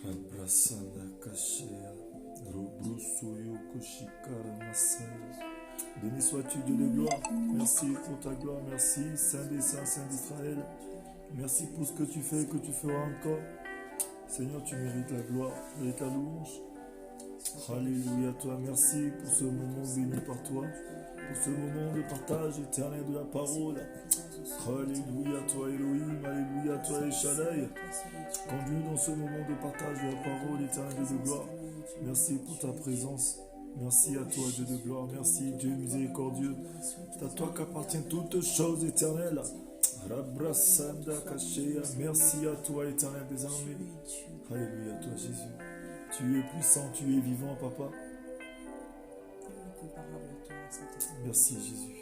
Rabrasanda Kashea, Robrusuyo Koshikara Masaya. Béni sois-tu, Dieu de gloire. Merci pour ta gloire. Merci, Saint des Saints, Saint d'Israël. Merci pour ce que tu fais et que tu feras encore. Seigneur, tu mérites la gloire et ta louange. Alléluia, toi. Merci pour ce moment béni par toi. Pour ce moment de partage éternel de la parole. Alléluia, toi Elohim. Alléluia, toi El Shaddai. Conduis dans ce moment de partage de la parole éternelle de gloire. Merci pour ta présence. Merci à toi, Dieu de gloire. Merci, Dieu miséricordieux. C'est à toi qu'appartiennent toutes choses éternelles. Rabrasanda Kashea. Merci à toi, éternel des armées. Alléluia, toi, Jésus. Tu es puissant, tu es vivant, Papa. Merci, Jésus.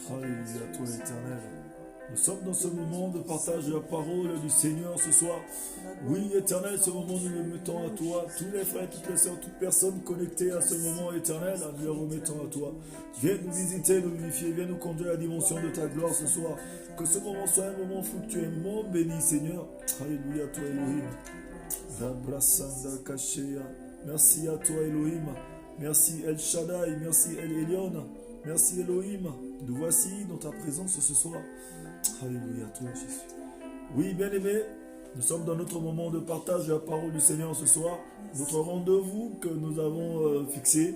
Alléluia, toi, éternel. Nous sommes dans ce moment de partage de la parole du Seigneur ce soir. Oui, éternel, ce moment nous le mettons à toi. Tous les frères, toutes les sœurs, toute personne connectée à ce moment éternel, nous le remettons à toi. Viens nous visiter, nous unifier, viens nous conduire à la dimension de ta gloire ce soir. Que ce moment soit un moment fructuellement béni, Seigneur. Alléluia, toi, Elohim. Rabrasanda Kashea. Merci à toi, Elohim. Merci El Shaddai, merci El Elyon. Merci Elohim. Nous voici dans ta présence ce soir. Alléluia, toi Jésus. Oui, bien-aimés, nous sommes dans notre moment de partage de la parole du Seigneur ce soir. Notre rendez-vous que nous avons fixé,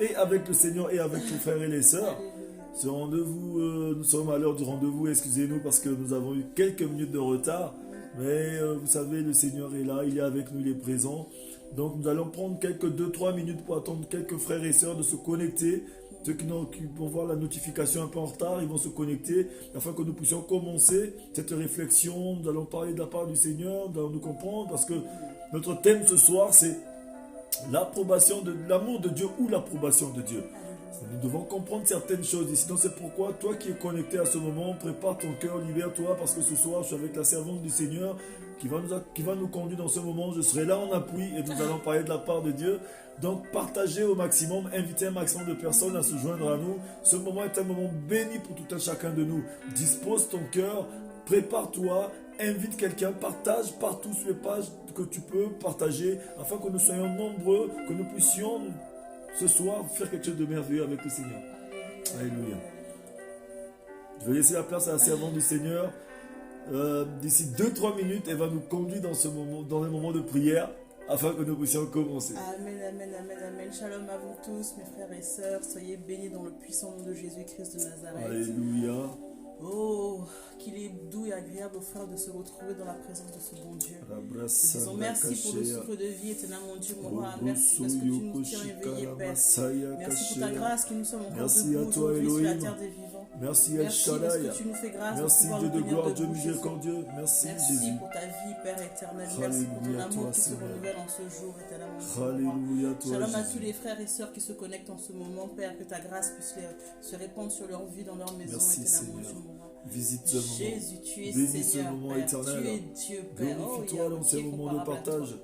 et avec le Seigneur et avec les frères et les sœurs. Ce rendez-vous, nous sommes à l'heure du rendez-vous, excusez-nous parce que nous avons eu quelques minutes de retard. Mais vous savez, le Seigneur est là, il est avec nous, il est présent. Donc nous allons prendre quelques 2-3 minutes pour attendre quelques frères et sœurs de se connecter. Ceux qui vont voir la notification un peu en retard, ils vont se connecter afin que nous puissions commencer cette réflexion. Nous allons parler de la part du Seigneur, nous allons nous comprendre parce que notre thème ce soir c'est l'approbation de l'amour de Dieu ou l'approbation de Dieu. Nous devons comprendre certaines choses. Et sinon, c'est pourquoi, toi qui es connecté à ce moment, prépare ton cœur, libère-toi, parce que ce soir, je suis avec la servante du Seigneur qui va nous conduire dans ce moment. Je serai là en appui et nous allons parler de la part de Dieu. Donc, partagez au maximum, invitez un maximum de personnes à se joindre à nous. Ce moment est un moment béni pour tout un chacun de nous. Dispose ton cœur, prépare-toi, invite quelqu'un, partage partout sur les pages que tu peux partager, afin que nous soyons nombreux, que nous puissions ce soir faire quelque chose de merveilleux avec le Seigneur. Alléluia. Je vais laisser la place à la servante du Seigneur. D'ici 2-3 minutes, elle va nous conduire dans un moment de prière afin que nous puissions commencer. Amen, amen, amen, amen. Shalom à vous tous, mes frères et sœurs. Soyez bénis dans le puissant nom de Jésus-Christ de Nazareth. Alléluia. Oh, qu'il est doux et agréable aux frères de se retrouver dans la présence de ce bon Dieu. Nous disons merci pour le souffle de vie, éternel mon Dieu, mon roi. Merci parce que tu nous tiens éveillés, Père. Merci pour ta grâce qui nous sommes encore debout aujourd'hui sur la terre des vivants. Merci El Shaddai. Parce que tu nous fais grâce. Merci Dieu de gloire, Dieu miséricordieux. Merci Jésus. Pour ta vie, Père éternel. Merci pour ton amour qui se renouvelle en ce jour, éternel mon Dieu. Alléluia, toi. Shalom à tous les frères et sœurs qui se connectent en ce moment, Père, que ta grâce puisse se répandre sur leur vie, dans leur maison, éternel mon Dieu. Visite ce moment. Jésus, tu es Bénis Seigneur, ce moment Père. éternel. Tu es Dieu, Père. Glorifie-toi dans ces moments de partage.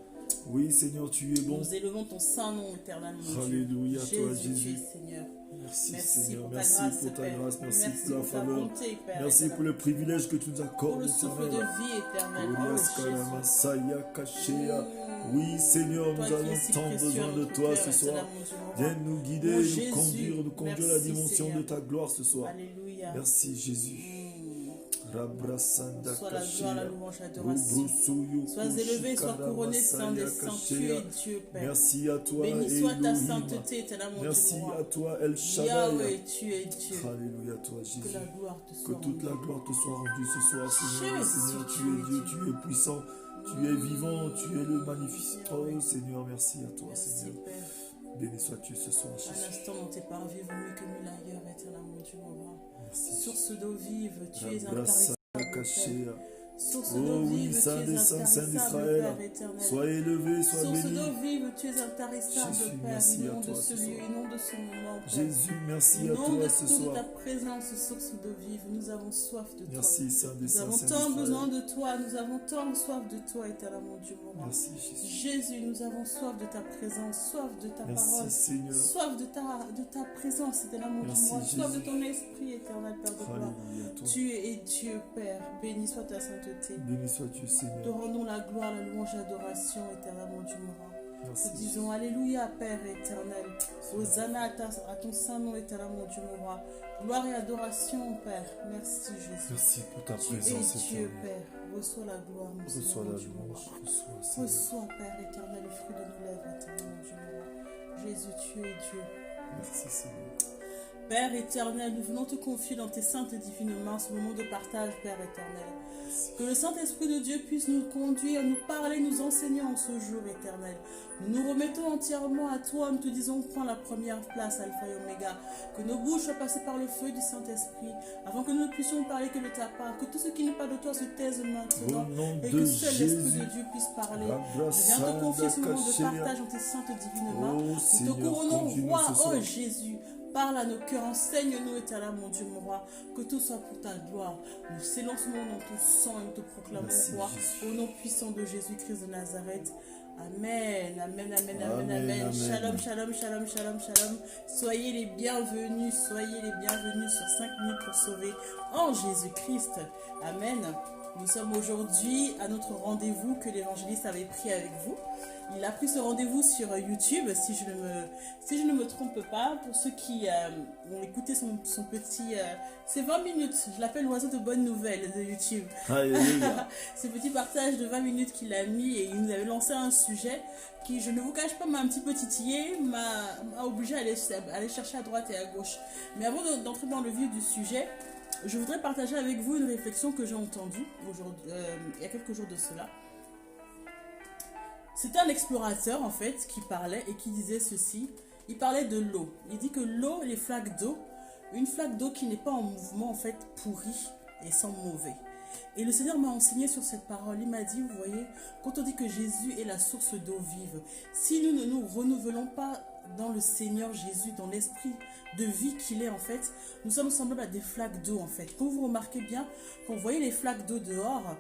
Oui, Seigneur, tu es bon. Nous élevons ton saint nom, éternel mon Dieu. Alléluia, toi, Jésus. Tu es Seigneur. Merci, Merci Seigneur. pour ta Merci grâce, pour ta Père. grâce. Merci pour la ta faveur. bonté, Père, Merci éternel. pour le privilège que tu nous accordes, Pour le souffle de éternel. vie éternelle. Oh, Jésus. Oui, Seigneur, nous Toi qui es avons si tant précieux besoin à de notre toi cœur, ce éternel soir. mon Dieu, mon roi. Viens nous guider, Oh, nous Jésus, conduire à la merci, dimension Seigneur. de ta gloire ce soir. Alléluia. Merci, Jésus. Rabrasanda Sois la gloire, la Kashea. louange, l'adoration. Sois élevé, sois couronné, saint des saints. Tu es Dieu, Père. Merci à toi, Béni soit ta Elohim. sainteté, éternel mon Dieu, Merci mon roi. à toi, El Shaddai. Yahweh, tu es Dieu. Alléluia, toi, Que Jésus. la gloire te Que soit toute la rendue. gloire te soit rendue ce soir, Seigneur. Jésus, Seigneur, tu es Dieu, tu es puissant, tu es vivant, tu es le magnifique. Oh Seigneur, merci à toi, Merci, Seigneur. Père. Béni sois-tu ce soir, Un Jésus. instant dans tes parvis vaut mieux que mille ailleurs, éternel mon Dieu, mon roi. Merci. Source d'eau vive, tu es Rabrasanda intarissable, Kashea. Père. Source Oh d'eau oui, vive, tu Saint es des saints, Saint intarissable, d'Israël. Père éternel. Sois élevé, sois Source béni. d'eau vive, tu es intarissable, Jésus, Père. merci à Inonde toi ce ce lieu, soir. inonde ce moment, Père. Jésus, merci à Inonde toi ce tout de soir. ta présence, source d'eau vive. Nous avons soif de toi. Merci, Saint des Nous saints, avons Saint tant besoin d'Israël. de toi, nous avons tant soif de toi, éternel mon Dieu, mon roi. Merci, Jésus. Jésus, nous avons soif de ta présence, soif de ta Merci, parole, Seigneur. soif de ta présence, éternel mon Dieu, Merci, mon roi. Soif de Jésus. ton esprit, éternel Père de gloire. Alléluia, toi. Tu es Dieu, Père. Béni soit ta sainte sainteté. Béni sois-tu, Seigneur. Te rendons la gloire, la louange et l'adoration, éternel mon Dieu mon roi. Te disons Alléluia, Père éternel. Hosanna à ton saint nom, éternel mon Dieu mon roi. Gloire et adoration, Père. Merci, Jésus. Merci pour ta présence, et Dieu, Père. Reçois la gloire, mon Reçois Seigneur, la mon Dieu mon roi. Reçois, Père éternel, le fruit de nos lèvres, éternel mon Dieu mon roi. Jésus, tu es Dieu. Merci, Seigneur. Père éternel, nous venons te confier dans tes saintes et divines mains ce moment de partage, Père éternel. Que le Saint-Esprit de Dieu puisse nous conduire, nous parler, nous enseigner en ce jour éternel. Nous nous remettons entièrement à toi, nous te disons prends la première place, Alpha et Oméga. Que nos bouches soient passées par le feu du Saint-Esprit, afin que nous ne puissions parler que de ta part. Que tout ce qui n'est pas de toi se taise maintenant, et que seul l'Esprit de Dieu puisse parler. Je viens te confier ce moment de partage dans tes saintes et divines mains. Nous te couronnons, roi, oh Jésus. Parle à nos cœurs, enseigne-nous, éternel, mon Dieu, mon roi, que tout soit pour ta gloire. Nous scellons ce moment dans ton sang et nous te proclamons, roi, au nom puissant de Jésus-Christ de Nazareth. Amen, amen, amen, amen, amen. Shalom, shalom, shalom, shalom, shalom. Soyez les bienvenus sur 5 minutes pour sauver en Jésus-Christ. Amen. Nous sommes aujourd'hui à notre rendez-vous que l'évangéliste avait pris avec vous. Il a pris ce rendez-vous sur YouTube, si je ne me trompe pas. Pour ceux qui ont écouté son petit... c'est 20 minutes, je l'appelle l'oiseau de bonnes nouvelles de YouTube. Ce petit partage de 20 minutes qu'il a mis et il nous avait lancé un sujet qui, je ne vous cache pas, m'a un petit peu titillé, m'a obligé à aller chercher à droite et à gauche. Mais avant d'entrer dans le vif du sujet, je voudrais partager avec vous une réflexion que j'ai entendue il y a quelques jours de cela. C'était un explorateur en fait qui parlait et qui disait ceci. Il parlait de l'eau. Il dit que l'eau, les flaques d'eau, une flaque d'eau qui n'est pas en mouvement en fait pourrie et sent mauvais. Et le Seigneur m'a enseigné sur cette parole. Il m'a dit, vous voyez, quand on dit que Jésus est la source d'eau vive, si nous ne nous renouvelons pas dans le Seigneur Jésus, dans l'esprit de vie qu'il est en fait, nous sommes semblables à des flaques d'eau en fait. Quand vous remarquez bien, quand vous voyez les flaques d'eau dehors,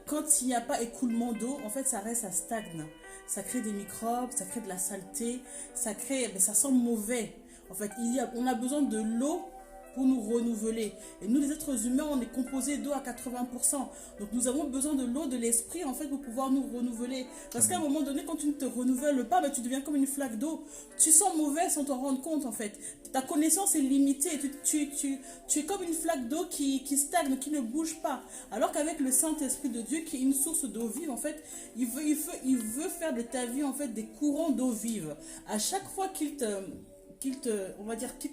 quand il n'y a pas écoulement d'eau, en fait ça reste, ça stagne. Ça crée des microbes, ça crée de la saleté, ça sent mauvais. En fait, on a besoin de l'eau pour nous renouveler. Et nous, les êtres humains, on est composés d'eau à 80%. Donc, nous avons besoin de l'eau, de l'esprit, en fait, pour pouvoir nous renouveler. Parce qu'à un moment donné, quand tu ne te renouvelles pas, tu deviens comme une flaque d'eau. Tu sens mauvais sans t'en rendre compte, en fait. Ta connaissance est limitée. Tu es comme une flaque d'eau qui stagne, qui ne bouge pas. Alors qu'avec le Saint-Esprit de Dieu, qui est une source d'eau vive, en fait, il veut faire de ta vie, en fait, des courants d'eau vive. À chaque fois qu'il te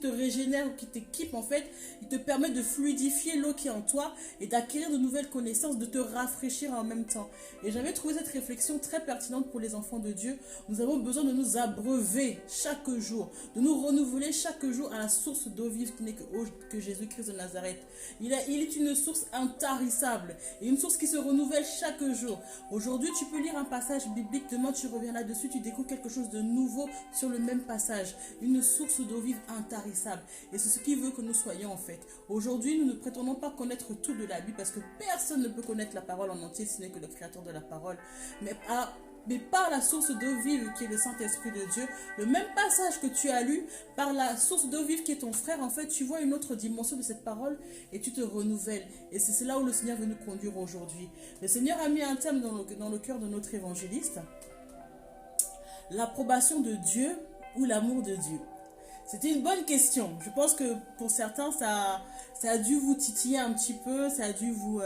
régénère ou qu'il t'équipe en fait, il te permet de fluidifier l'eau qui est en toi et d'acquérir de nouvelles connaissances, de te rafraîchir en même temps. Et j'avais trouvé cette réflexion très pertinente pour les enfants de Dieu. Nous avons besoin de nous abreuver chaque jour, de nous renouveler chaque jour à la source d'eau vive qui n'est que Jésus-Christ de Nazareth. Il est une source intarissable et une source qui se renouvelle chaque jour. Aujourd'hui, tu peux lire un passage biblique, demain tu reviens là-dessus, tu découvres quelque chose de nouveau sur le même passage. Une source d'eau vive intarissable. Et c'est ce qu'il veut que nous soyons en fait. Aujourd'hui, nous ne prétendons pas connaître tout de la Bible parce que personne ne peut connaître la parole en entier, ce n'est que le créateur de la parole. Mais par la source d'eau vive qui est le Saint-Esprit de Dieu, le même passage que tu as lu, par la source d'eau vive qui est ton frère, en fait, tu vois une autre dimension de cette parole et tu te renouvelles. Et c'est là où le Seigneur veut nous conduire aujourd'hui. Le Seigneur a mis un thème dans le cœur de notre évangéliste. L'approbation de Dieu ou l'amour de Dieu. C'était une bonne question. Je pense que pour certains, ça a dû vous titiller un petit peu, ça a dû vous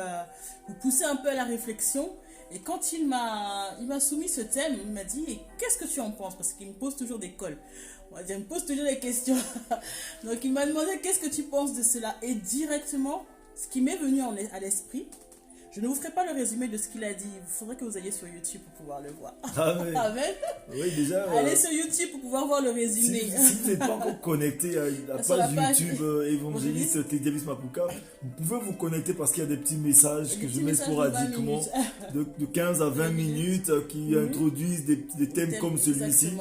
pousser un peu à la réflexion. Et quand il m'a soumis ce thème, il m'a dit « Qu'est-ce que tu en penses ?» Parce qu'il me pose toujours des cols. Il me pose toujours des questions. Donc il m'a demandé « Qu'est-ce que tu penses de cela ?» Et directement, ce qui m'est venu à l'esprit, je ne vous ferai pas le résumé de ce qu'il a dit. Il faudrait que vous alliez sur YouTube pour pouvoir le voir. Amen. Amen. Oui, déjà. Allez sur YouTube pour pouvoir voir le résumé. Si vous n'êtes pas encore connecté à la page YouTube évangéliste Tédiavis Mapuka, vous pouvez vous connecter parce qu'il y a des petits messages que je mets sporadiquement de 15 à 20 minutes qui introduisent des thèmes comme celui-ci.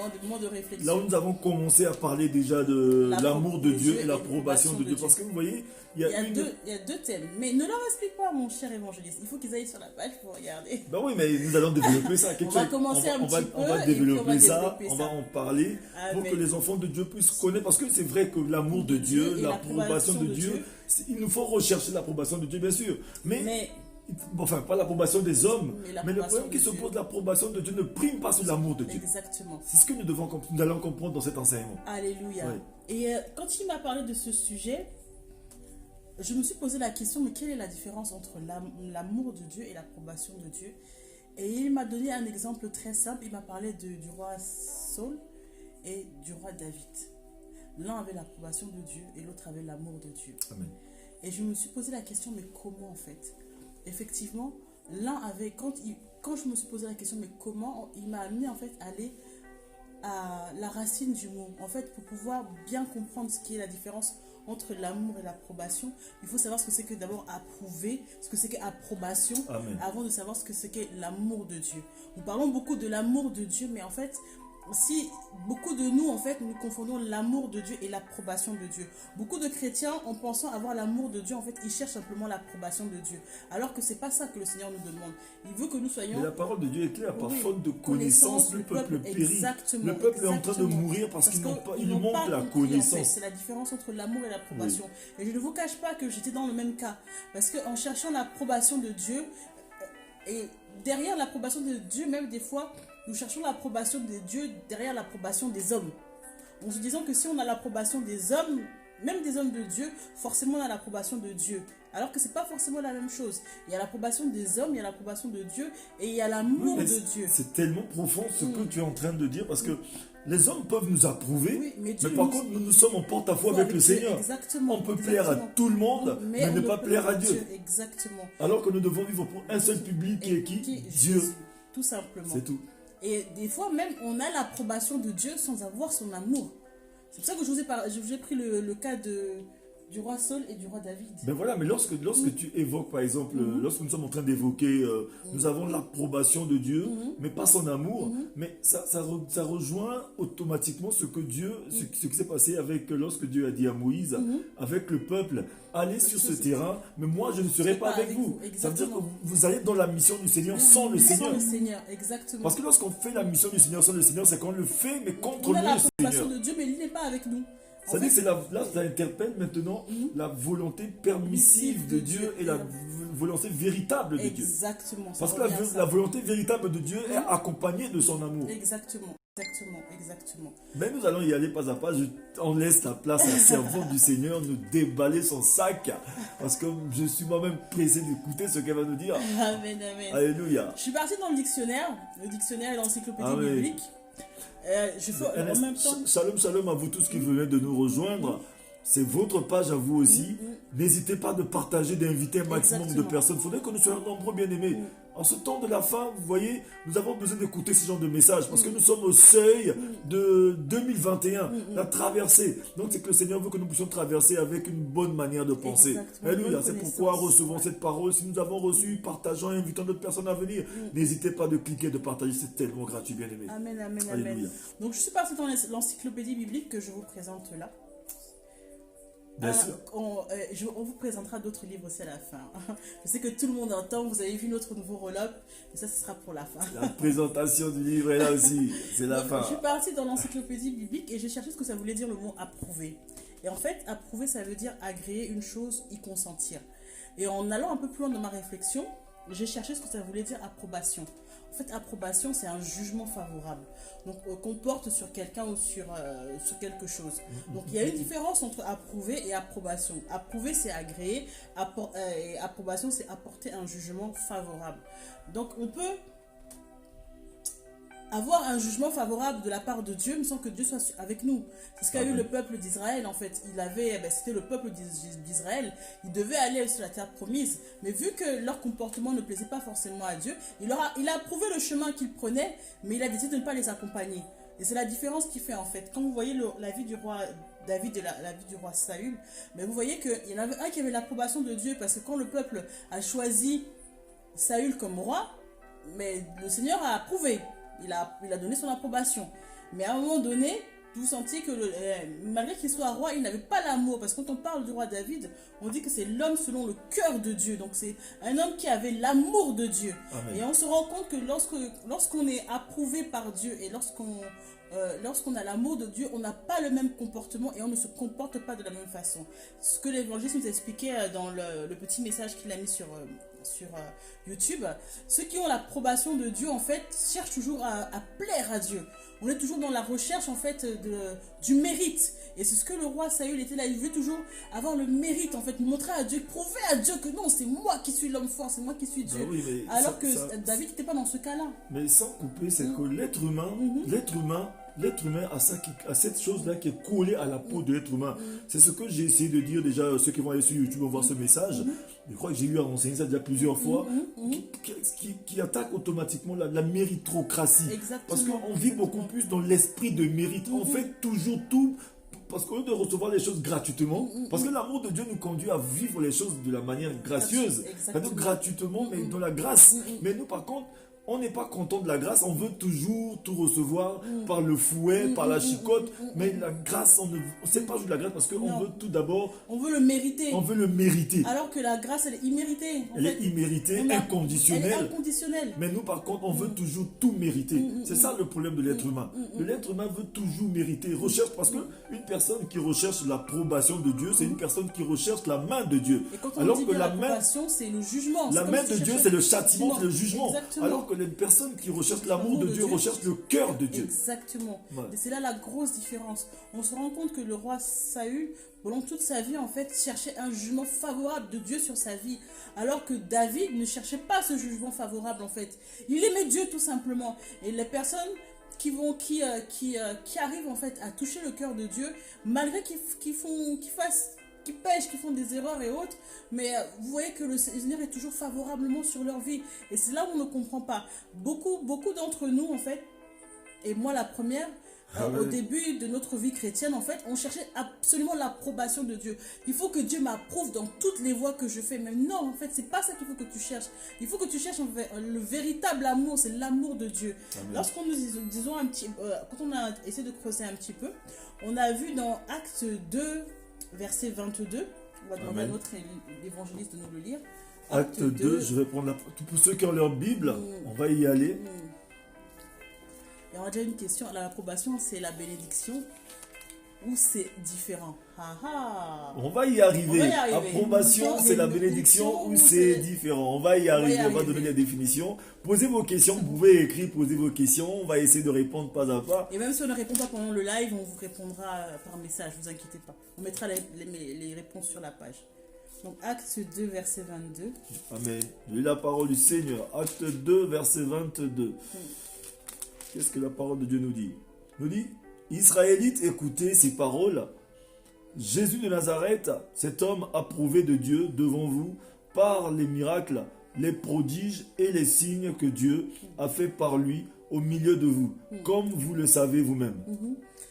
Là où nous avons commencé à parler déjà de l'amour de Dieu et l'approbation de Dieu. Parce que vous voyez, il y a deux thèmes. Mais ne leur explique pas, mon cher évangéliste. Il faut qu'ils aillent sur la page pour regarder. Ben oui, mais nous allons développer ça. On va commencer un petit peu. On va développer ça, on va en parler pour que les enfants de Dieu puissent connaître. Parce que c'est vrai que l'amour de Dieu, l'approbation de Dieu, il nous faut rechercher l'approbation de Dieu, bien sûr. Mais enfin pas l'approbation des hommes, mais le problème qui se pose, l'approbation de Dieu ne prime pas sur l'amour de Dieu. Exactement. C'est ce que nous allons comprendre dans cet enseignement. Alléluia. Oui. Et quand il m'a parlé de ce sujet, je me suis posé la question, mais quelle est la différence entre l'amour de Dieu et l'approbation de Dieu? Et il m'a donné un exemple très simple. Il m'a parlé du roi Saul et du roi David. L'un avait l'approbation de Dieu et l'autre avait l'amour de Dieu. Amen. Et je me suis posé la question, mais comment en fait? Effectivement, l'un avait, quand je me suis posé la question, mais comment, il m'a amené en fait à aller à la racine du mot. En fait, pour pouvoir bien comprendre ce qui est la différence entre l'amour et l'approbation, il faut savoir ce que c'est que d'abord approuver, ce que c'est qu'approbation, avant de savoir ce que c'est que l'amour de Dieu. Nous parlons beaucoup de l'amour de Dieu, mais en fait, si beaucoup de nous, en fait, nous confondons l'amour de Dieu et l'approbation de Dieu. Beaucoup de chrétiens, en pensant avoir l'amour de Dieu, en fait, ils cherchent simplement l'approbation de Dieu. Alors que c'est pas ça que le Seigneur nous demande. Il veut que nous soyons... Mais la parole de Dieu est claire. Par faute de connaissance, le peuple périt. Le peuple est en train de mourir parce qu'il manque la connaissance. En fait, c'est la différence entre l'amour et l'approbation. Oui. Et je ne vous cache pas que j'étais dans le même cas. Parce qu'en cherchant l'approbation de Dieu, et derrière l'approbation de Dieu, même des fois... Nous cherchons l'approbation de Dieu derrière l'approbation des hommes. En se disant que si on a l'approbation des hommes, même des hommes de Dieu, forcément on a l'approbation de Dieu. Alors que ce n'est pas forcément la même chose. Il y a l'approbation des hommes, il y a l'approbation de Dieu et il y a l'amour de Dieu. C'est tellement profond ce que tu es en train de dire parce que les hommes peuvent nous approuver, mais par contre nous sommes en porte-à-faux avec le Seigneur. Exactement. On peut plaire à tout le monde, mais ne pas plaire à Dieu. Exactement. Alors que nous devons vivre pour un seul public qui est qui? Dieu. Tout simplement. C'est tout. Et des fois même, on a l'approbation de Dieu sans avoir son amour. C'est pour ça que je vous ai pris le cas du roi Saul et du roi David. Ben voilà, mais lorsque tu évoques, par exemple, lorsque nous sommes en train d'évoquer, nous avons l'approbation de Dieu, mais pas son amour, mais ça rejoint automatiquement ce qui s'est passé lorsque Dieu a dit à Moïse, avec le peuple, allez sur ce terrain, mais moi je ne serai pas avec vous. Ça veut dire que vous allez dans la mission du Seigneur sans le Seigneur. Sans le Seigneur, exactement. Parce que lorsqu'on fait la mission du Seigneur sans le Seigneur, c'est qu'on le fait, mais contre le Seigneur. On a l'approbation de Dieu, mais il n'est pas avec nous. C'est-à-dire que là, ça interpelle maintenant la volonté permissive de Dieu et la volonté véritable de Dieu. Exactement. Parce que la volonté véritable de Dieu est accompagnée de son amour. Exactement. Mais nous allons y aller pas à pas. On laisse la place à la servante du Seigneur nous déballer son sac. Parce que je suis moi-même pressé d'écouter ce qu'elle va nous dire. Amen. Alléluia. Je suis partie dans le dictionnaire et l'encyclopédie biblique. Je fais en même temps. Shalom à vous tous qui venez de nous rejoindre. C'est votre page à vous aussi. N'hésitez pas de partager, d'inviter un maximum de personnes. Il faudrait que nous soyons nombreux, bien-aimés. En ce temps de la fin, vous voyez, nous avons besoin d'écouter ce genre de messages parce que nous sommes au seuil de 2021, la traversée. Donc c'est que le Seigneur veut que nous puissions traverser avec une bonne manière de penser. Alléluia. C'est pourquoi recevons cette parole. Si nous avons reçu, partageons et invitons d'autres personnes à venir. N'hésitez pas de cliquer, de partager. C'est tellement gratuit, bien-aimés. Amen. Donc je suis partie dans l'encyclopédie biblique que je vous présente là. On vous présentera d'autres livres aussi à la fin. Je sais que tout le monde entend, vous avez vu notre nouveau roll-up, mais ça, ce sera pour la fin. La présentation du livre est là aussi, c'est la fin. Je suis partie dans l'encyclopédie biblique et j'ai cherché ce que ça voulait dire le mot approuver. Et en fait, approuver, ça veut dire agréer une chose, y consentir. Et en allant un peu plus loin dans ma réflexion, j'ai cherché ce que ça voulait dire approbation. En fait, approbation, c'est un jugement favorable. Donc, qu'on porte sur quelqu'un ou sur quelque chose. Donc, il y a une différence entre approuver et approbation. Approuver, c'est agréer. Et approbation, c'est apporter un jugement favorable. Donc, on peut avoir un jugement favorable de la part de Dieu, mais sans que Dieu soit avec nous. C'est ce qu'a eu le peuple d'Israël, en fait. C'était le peuple d'Israël. Ils devaient aller sur la terre promise. Mais vu que leur comportement ne plaisait pas forcément à Dieu, il a approuvé le chemin qu'ils prenaient, mais il a décidé de ne pas les accompagner. Et c'est la différence qu'il fait, en fait. Quand vous voyez la vie du roi David et la vie du roi Saül, mais vous voyez qu'il y en avait un qui avait l'approbation de Dieu, parce que quand le peuple a choisi Saül comme roi, mais le Seigneur a approuvé. Il a donné son approbation. Mais à un moment donné, vous sentiez que malgré qu'il soit roi, il n'avait pas l'amour. Parce que quand on parle du roi David, on dit que c'est l'homme selon le cœur de Dieu. Donc c'est un homme qui avait l'amour de Dieu. Amen. Et on se rend compte que lorsqu'on est approuvé par Dieu et lorsqu'on a l'amour de Dieu, on n'a pas le même comportement et on ne se comporte pas de la même façon. Ce que l'évangile nous expliquait dans le petit message qu'il a mis YouTube, ceux qui ont l'approbation de Dieu, en fait, cherchent toujours à plaire à Dieu. On est toujours dans la recherche, en fait, du mérite. Et c'est ce que le roi Saül était là. Il veut toujours avoir le mérite, en fait, montrer à Dieu, prouver à Dieu que non, c'est moi qui suis l'homme fort, c'est moi qui suis Dieu. Oui, alors que David n'était pas dans ce cas-là. Mais sans couper, c'est que l'être humain a cette chose-là qui est collée à la peau de l'être humain. C'est ce que j'ai essayé de dire déjà, ceux qui vont aller sur YouTube vont voir ce message. Je crois que j'ai eu à renseigner ça déjà plusieurs fois, qui attaque automatiquement la méritocratie. Exactement. Parce qu'on vit beaucoup plus dans l'esprit de mérite. On fait toujours tout parce qu'au lieu de recevoir les choses gratuitement, parce que l'amour de Dieu nous conduit à vivre les choses de la manière gracieuse, c'est-à-dire gratuitement, mais dans la grâce. Mais nous, par contre, on n'est pas content de la grâce, on veut toujours tout recevoir par le fouet, par la chicotte, mais la grâce, on ne sait pas jouer de la grâce parce qu'on veut tout d'abord... On veut le mériter. On veut le mériter. Alors que la grâce, elle est imméritée. Elle est imméritée, inconditionnelle. Elle est inconditionnelle. Mais nous, par contre, on veut toujours tout mériter. C'est ça le problème de l'être humain. L'être humain veut toujours mériter, recherche, parce qu'une personne qui recherche l'approbation de Dieu, c'est une personne qui recherche la main de Dieu. Et quand on dit que l'approbation, c'est le jugement. La main de Dieu, c'est le châtiment, c'est le jugement. Exactement. Alors que les personnes qui recherchent l'amour de Dieu recherchent le cœur de Dieu. Exactement. Ouais. Et c'est là la grosse différence. On se rend compte que le roi Saül, pendant toute sa vie, en fait, cherchait un jugement favorable de Dieu sur sa vie. Alors que David ne cherchait pas ce jugement favorable, en fait. Il aimait Dieu, tout simplement. Et les personnes qui arrivent, en fait, à toucher le cœur de Dieu, malgré qu'ils pêchent, qui font des erreurs et autres, mais vous voyez que le Seigneur est toujours favorablement sur leur vie. Et c'est là où on ne comprend pas. Beaucoup d'entre nous, en fait, et moi la première, au début de notre vie chrétienne, en fait, on cherchait absolument l'approbation de Dieu. Il faut que Dieu m'approuve dans toutes les voies que je fais. Mais non, en fait, c'est pas ça qu'il faut que tu cherches. Il faut que tu cherches le véritable amour, c'est l'amour de Dieu. Amen. Lorsqu'on nous disons quand on a essayé de creuser un petit peu, on a vu dans Acte 2, verset 22, on va demander à notre évangéliste de nous le lire. Acte 2, je vais prendre pour ceux qui ont leur Bible, on va y aller. Il y aura déjà une question. L'approbation, c'est la bénédiction ou c'est différent? On va y arriver. Approbation, c'est la bénédiction ou c'est différent? On va y arriver. On va donner la définition. Posez vos questions. Vous pouvez écrire, poser vos questions. On va essayer de répondre pas à pas. Et même si on ne répond pas pendant le live, on vous répondra par message. Ne vous inquiétez pas. On mettra les réponses sur la page. Donc, Acte 2, verset 22. Amen. Lis la parole du Seigneur. Acte 2, verset 22. Qu'est-ce que la parole de Dieu nous dit? Nous dit, Israélites, écoutez ces paroles. Jésus de Nazareth, cet homme approuvé de Dieu devant vous, par les miracles, les prodiges et les signes que Dieu a fait par lui au milieu de vous, comme vous le savez vous-même.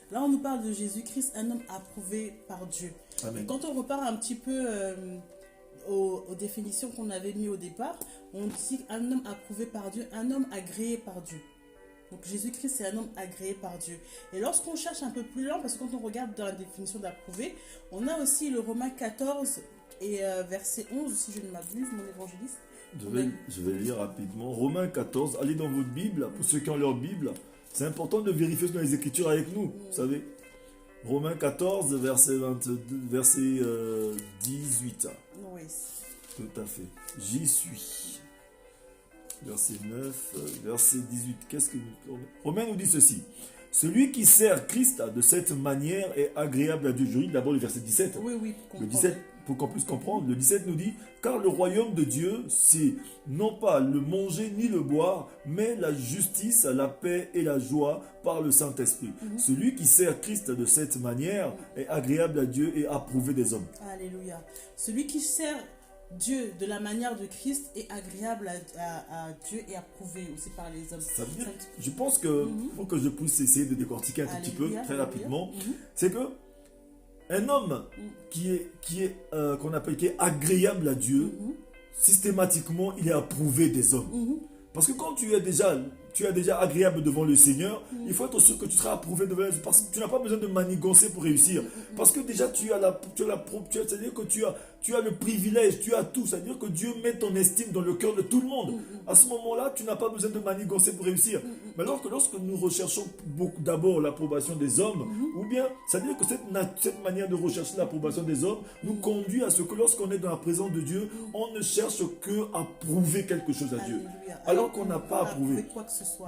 Là, on nous parle de Jésus-Christ, un homme approuvé par Dieu. Amen. Et quand on repart un petit peu aux définitions qu'on avait mis au départ, on dit un homme approuvé par Dieu, un homme agréé par Dieu. Donc Jésus-Christ, c'est un homme agréé par Dieu. Et lorsqu'on cherche un peu plus loin, parce que quand on regarde dans la définition d'approuvé, on a aussi le Romains 14 et verset 11, si je ne m'abuse, mon évangéliste. Je vais lire rapidement. Romains 14, allez dans votre Bible, pour ceux qui ont leur Bible. C'est important de vérifier dans les Écritures avec nous, vous savez. Romains 14, verset 18. Oui. Tout à fait. J'y suis. Verset 9, verset 18. Qu'est-ce que nous... Romains nous dit ceci. Celui qui sert Christ de cette manière est agréable à Dieu. Je lis d'abord le verset 17. Oui. Le 17, pour qu'on puisse comprendre. Le 17 nous dit, car le royaume de Dieu, c'est non pas le manger ni le boire, mais la justice, la paix et la joie par le Saint-Esprit. Celui qui sert Christ de cette manière est agréable à Dieu et approuvé des hommes. Alléluia. Celui qui sert Dieu de la manière de Christ est agréable à Dieu et approuvé aussi par les hommes. Ça veut dire, je pense que pour que je puisse essayer de décortiquer un tout petit peu très rapidement, c'est que un homme qui est agréable à Dieu, systématiquement il est approuvé des hommes. Parce que quand tu es déjà tu es déjà agréable devant le Seigneur, il faut être sûr que tu seras approuvé devant lui. Parce que tu n'as pas besoin de manigancer pour réussir. Parce que déjà, c'est-à-dire que tu as le privilège, tu as tout. C'est-à-dire que Dieu met ton estime dans le cœur de tout le monde. À ce moment-là, tu n'as pas besoin de manigancer pour réussir. Mais alors que lorsque nous recherchons d'abord l'approbation des hommes, ou bien, c'est-à-dire que cette manière de rechercher l'approbation des hommes nous conduit à ce que lorsqu'on est dans la présence de Dieu, on ne cherche que à prouver quelque chose à Dieu. Alors qu'on n'a pas approuvé.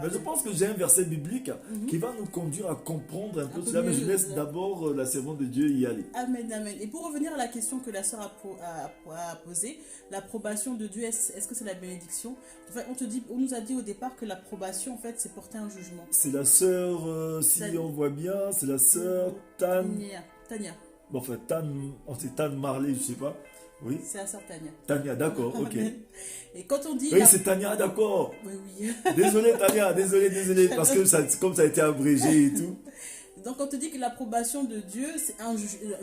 Mais je pense que j'ai un verset biblique qui va nous conduire à comprendre un peu cela, mais je laisse d'abord la servante de Dieu y aller. Amen, amen. Et pour revenir à la question que la sœur a posée, l'approbation de Dieu, est-ce que c'est la bénédiction? En fait, on nous a dit au départ que l'approbation, en fait, c'est porter un jugement. C'est la sœur, si on voit bien, c'est la sœur Tania. Bon, enfin, c'est Tan Marley, je sais pas. Oui. C'est la sœur Tania. Tania, d'accord, ok. Et quand on dit... Oui, c'est Tania, d'accord. Oui. Désolé, Tania, désolé, parce que comme ça a été abrégé et tout. Donc, quand on dit que l'approbation de Dieu, c'est un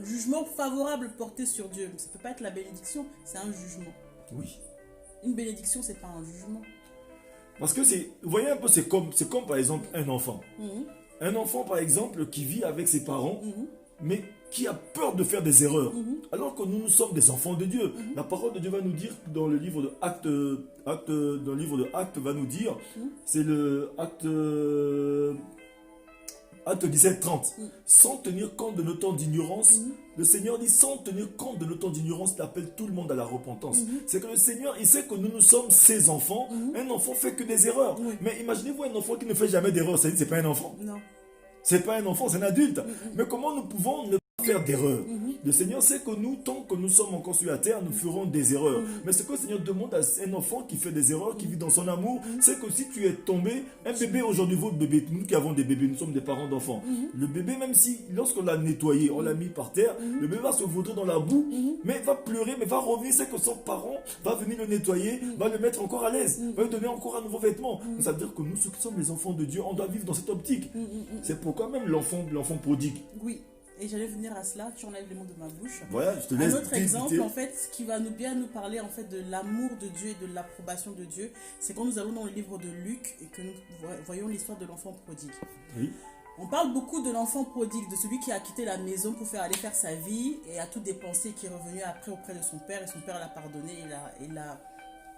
jugement favorable porté sur Dieu. Ça ne peut pas être la bénédiction, c'est un jugement. Oui. Une bénédiction, c'est pas un jugement. Parce que vous voyez un peu, c'est comme par exemple un enfant. Un enfant, par exemple, qui vit avec ses parents, mais qui a peur de faire des erreurs. Alors que nous sommes des enfants de Dieu. La parole de Dieu va nous dire dans le livre de Actes va nous dire, c'est le Acte 17-30. Sans tenir compte de nos temps d'ignorance, le Seigneur dit, sans tenir compte de nos temps d'ignorance, il appelle tout le monde à la repentance. C'est que le Seigneur, il sait que nous sommes ses enfants. Un enfant fait que des erreurs. Mais imaginez-vous un enfant qui ne fait jamais d'erreurs. C'est pas un enfant. Non. C'est pas un enfant, c'est un adulte. Mais comment nous pouvons ne pas faire d'erreurs? Le Seigneur sait que nous, tant que nous sommes encore sur la terre, nous ferons des erreurs. Mais ce que le Seigneur demande à un enfant qui fait des erreurs, qui vit dans son amour, c'est que si tu es tombé, un bébé aujourd'hui, votre bébé, nous qui avons des bébés, nous sommes des parents d'enfants. Le bébé, même si lorsqu'on l'a nettoyé, on l'a mis par terre, le bébé va se vautrer dans la boue, mais va pleurer, mais va revenir, c'est que son parent va venir le nettoyer, va le mettre encore à l'aise, va lui donner encore un nouveau vêtement. Ça veut dire que nous, ceux qui sommes les enfants de Dieu, on doit vivre dans cette optique. C'est pourquoi même l'enfant prodigue. Oui. Et j'allais venir à cela, tu enlèves les mots de ma bouche. Voilà, je te laisse. Un autre exemple, en fait, qui va bien nous parler en fait de l'amour de Dieu et de l'approbation de Dieu, c'est quand nous allons dans le livre de Luc et que nous voyons l'histoire de l'enfant prodigue. Oui. On parle beaucoup de l'enfant prodigue, de celui qui a quitté la maison pour aller faire sa vie et a tout dépensé, qui est revenu après auprès de son père et son père l'a pardonné et l'a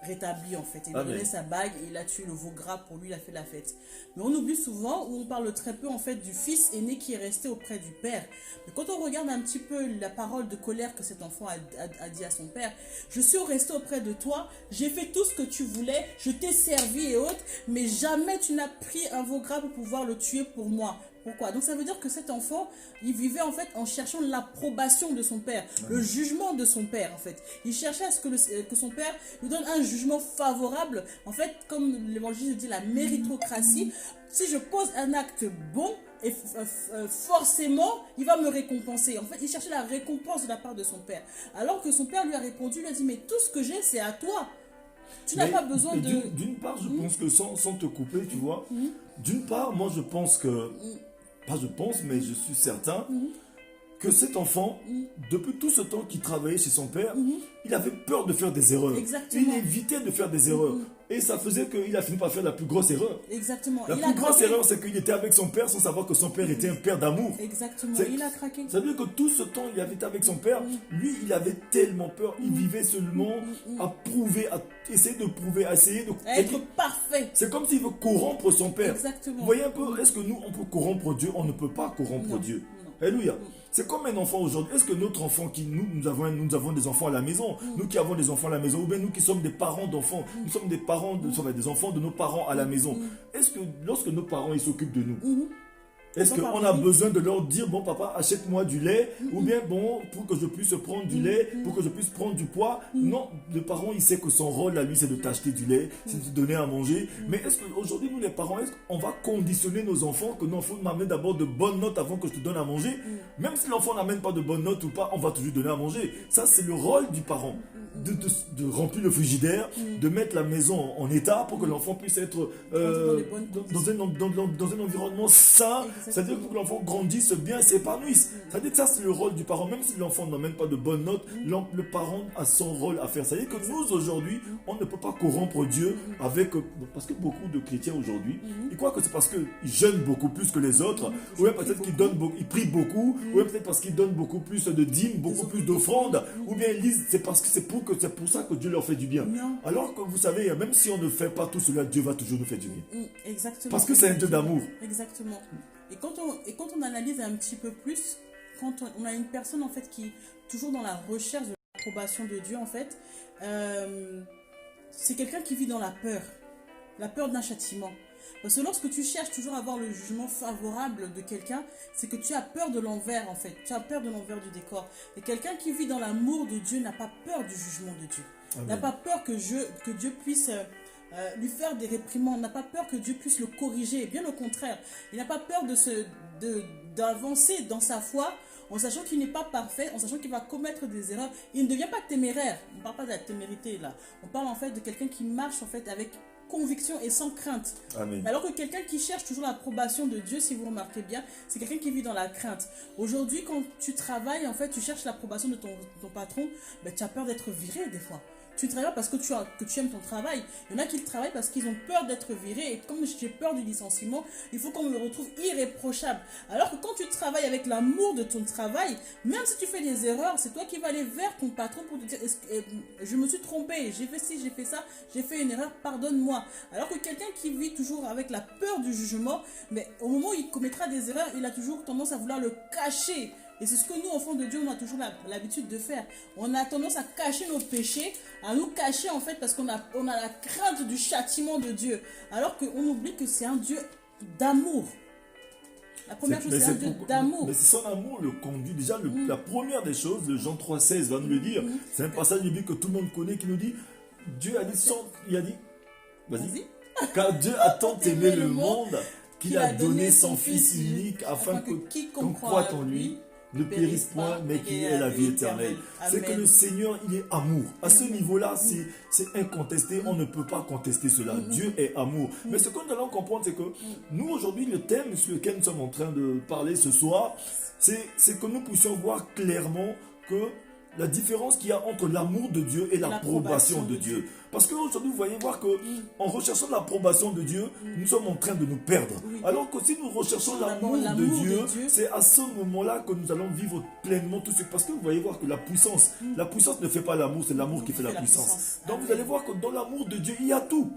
rétabli en fait. Il a donné sa bague et il a tué le veau gras, pour lui il a fait la fête. Mais on oublie souvent, ou on parle très peu en fait du fils aîné qui est resté auprès du père. Mais quand on regarde un petit peu la parole de colère que cet enfant a dit à son père, je suis resté auprès de toi, j'ai fait tout ce que tu voulais, je t'ai servi et autres, mais jamais tu n'as pris un veau gras pour pouvoir le tuer pour moi. Pourquoi? Donc ça veut dire que cet enfant, il vivait en fait en cherchant l'approbation de son père, le jugement de son père en fait. Il cherchait à ce que son père lui donne un jugement favorable. En fait, comme l'évangile dit, la méritocratie. Si je pose un acte bon, et forcément, il va me récompenser. En fait, il cherchait la récompense de la part de son père. Alors que son père lui a répondu, il a dit, mais tout ce que j'ai, c'est à toi. Tu n'as pas besoin de... D'une part, je pense que sans te couper, tu vois, d'une part, moi je pense que... Pas je pense, mais je suis certain que cet enfant, depuis tout ce temps qu'il travaillait chez son père, il avait peur de faire des erreurs. Exactement. Il évitait de faire des erreurs. Et ça faisait qu'il a fini par faire la plus grosse erreur. Exactement. La plus grosse erreur, c'est qu'il était avec son père sans savoir que son père était un père d'amour. Exactement. Il a craqué. Ça veut dire que tout ce temps, il avait été avec son père. Lui, il avait tellement peur. Il vivait seulement à prouver, à essayer de prouver, à essayer de... être parfait. C'est comme s'il veut corrompre son père. Exactement. Vous voyez un peu, est-ce que nous, on peut corrompre Dieu? On ne peut pas corrompre Dieu. Alléluia. C'est comme un enfant aujourd'hui. Est-ce que notre enfant qui nous avons des enfants à la maison, nous qui avons des enfants à la maison, ou bien nous qui sommes des parents d'enfants, nous sommes des enfants de nos parents à la maison. Est-ce que lorsque nos parents ils s'occupent de nous, est-ce qu'on a besoin de leur dire, bon papa, achète-moi du lait, ou bien bon, pour que je puisse prendre du lait, pour que je puisse prendre du poids? Non, le parent, il sait que son rôle à lui, c'est de t'acheter du lait, c'est de te donner à manger. Mais est-ce qu'aujourd'hui, nous les parents, est-ce qu'on va conditionner nos enfants, que nos enfants m'amènent d'abord de bonnes notes avant que je te donne à manger? Même si l'enfant n'amène pas de bonnes notes ou pas, on va toujours donner à manger. Ça, c'est le rôle du parent. de remplir le frigidaire, de mettre la maison en état pour que l'enfant puisse être dans un environnement sain. C'est-à-dire que l'enfant grandisse bien et s'épanouisse. C'est-à-dire que ça, c'est le rôle du parent. Même si l'enfant n'emmène pas de bonnes notes, le parent a son rôle à faire. C'est-à-dire que nous, aujourd'hui, on ne peut pas corrompre Dieu avec... Parce que beaucoup de chrétiens aujourd'hui, ils croient que c'est parce qu'ils jeûnent beaucoup plus que les autres, ou bien peut-être qu'ils prient beaucoup, ou bien peut-être parce qu'ils donnent beaucoup plus de dîmes, beaucoup plus d'offrandes, ou bien ils disent c'est parce que c'est pour ça que Dieu leur fait du bien. Non. Alors que vous savez, même si on ne fait pas tout cela, Dieu va toujours nous faire du bien. Exactement. Parce que c'est un Dieu d'amour. Exactement. Et quand on analyse un petit peu plus, quand on a une personne en fait qui est toujours dans la recherche de l'approbation de Dieu en fait, c'est quelqu'un qui vit dans la peur d'un châtiment. Parce que lorsque tu cherches toujours à avoir le jugement favorable de quelqu'un, c'est que tu as peur de l'envers en fait. Tu as peur de l'envers du décor. Et quelqu'un qui vit dans l'amour de Dieu n'a pas peur du jugement de Dieu. Amen. N'a pas peur que Dieu puisse lui faire des réprimandes. N'a pas peur que Dieu puisse le corriger. Bien au contraire. Il n'a pas peur d'avancer dans sa foi en sachant qu'il n'est pas parfait, en sachant qu'il va commettre des erreurs. Il ne devient pas téméraire. On ne parle pas de la témérité là. On parle en fait de quelqu'un qui marche en fait avec conviction et sans crainte. Amen. Alors que quelqu'un qui cherche toujours l'approbation de Dieu, si vous remarquez bien, c'est quelqu'un qui vit dans la crainte. Aujourd'hui, quand tu travailles, en fait, tu cherches l'approbation de ton patron, ben, tu as peur d'être viré des fois. Tu travailles parce que tu aimes ton travail. Il y en a qui travaillent parce qu'ils ont peur d'être virés. Et comme j'ai peur du licenciement, il faut qu'on me retrouve irréprochable. Alors que quand tu travailles avec l'amour de ton travail, même si tu fais des erreurs, c'est toi qui vas aller vers ton patron pour te dire je me suis trompé, j'ai fait ci, j'ai fait ça, j'ai fait une erreur, pardonne-moi. Alors que quelqu'un qui vit toujours avec la peur du jugement, mais au moment où il commettra des erreurs, il a toujours tendance à vouloir le cacher. Et c'est ce que nous, enfants de Dieu, on a toujours l'habitude de faire. On a tendance à cacher nos péchés, à nous cacher en fait parce qu'on a la crainte du châtiment de Dieu. Alors qu'on oublie que c'est un Dieu d'amour. La première chose, c'est un Dieu d'amour. Mais son amour le conduit. Déjà, la première des choses, le Jean 3,16 va nous le dire. C'est un passage biblique que tout le monde connaît qui nous dit, Dieu a dit, vas-y. Car Dieu a tant aimé le monde qu'il a donné son Fils unique afin que quiconque croit en lui ne périsse point, mais qui ait la vie éternelle. C'est que le Seigneur, il est amour. À ce niveau-là, c'est incontesté. On ne peut pas contester cela. Dieu est amour. Mais ce que nous allons comprendre, c'est que nous, aujourd'hui, le thème sur lequel nous sommes en train de parler ce soir, c'est que nous puissions voir clairement que la différence qu'il y a entre l'amour de Dieu et l'approbation de Dieu. Parce qu'aujourd'hui, vous voyez voir qu'en recherchant l'approbation de Dieu, nous sommes en train de nous perdre. Alors que si nous recherchons l'amour de Dieu, c'est à ce moment-là que nous allons vivre pleinement tout ce... Parce que vous voyez voir que la puissance ne fait pas l'amour, c'est l'amour qui fait la puissance. Donc vous allez voir que dans l'amour de Dieu, il y a tout.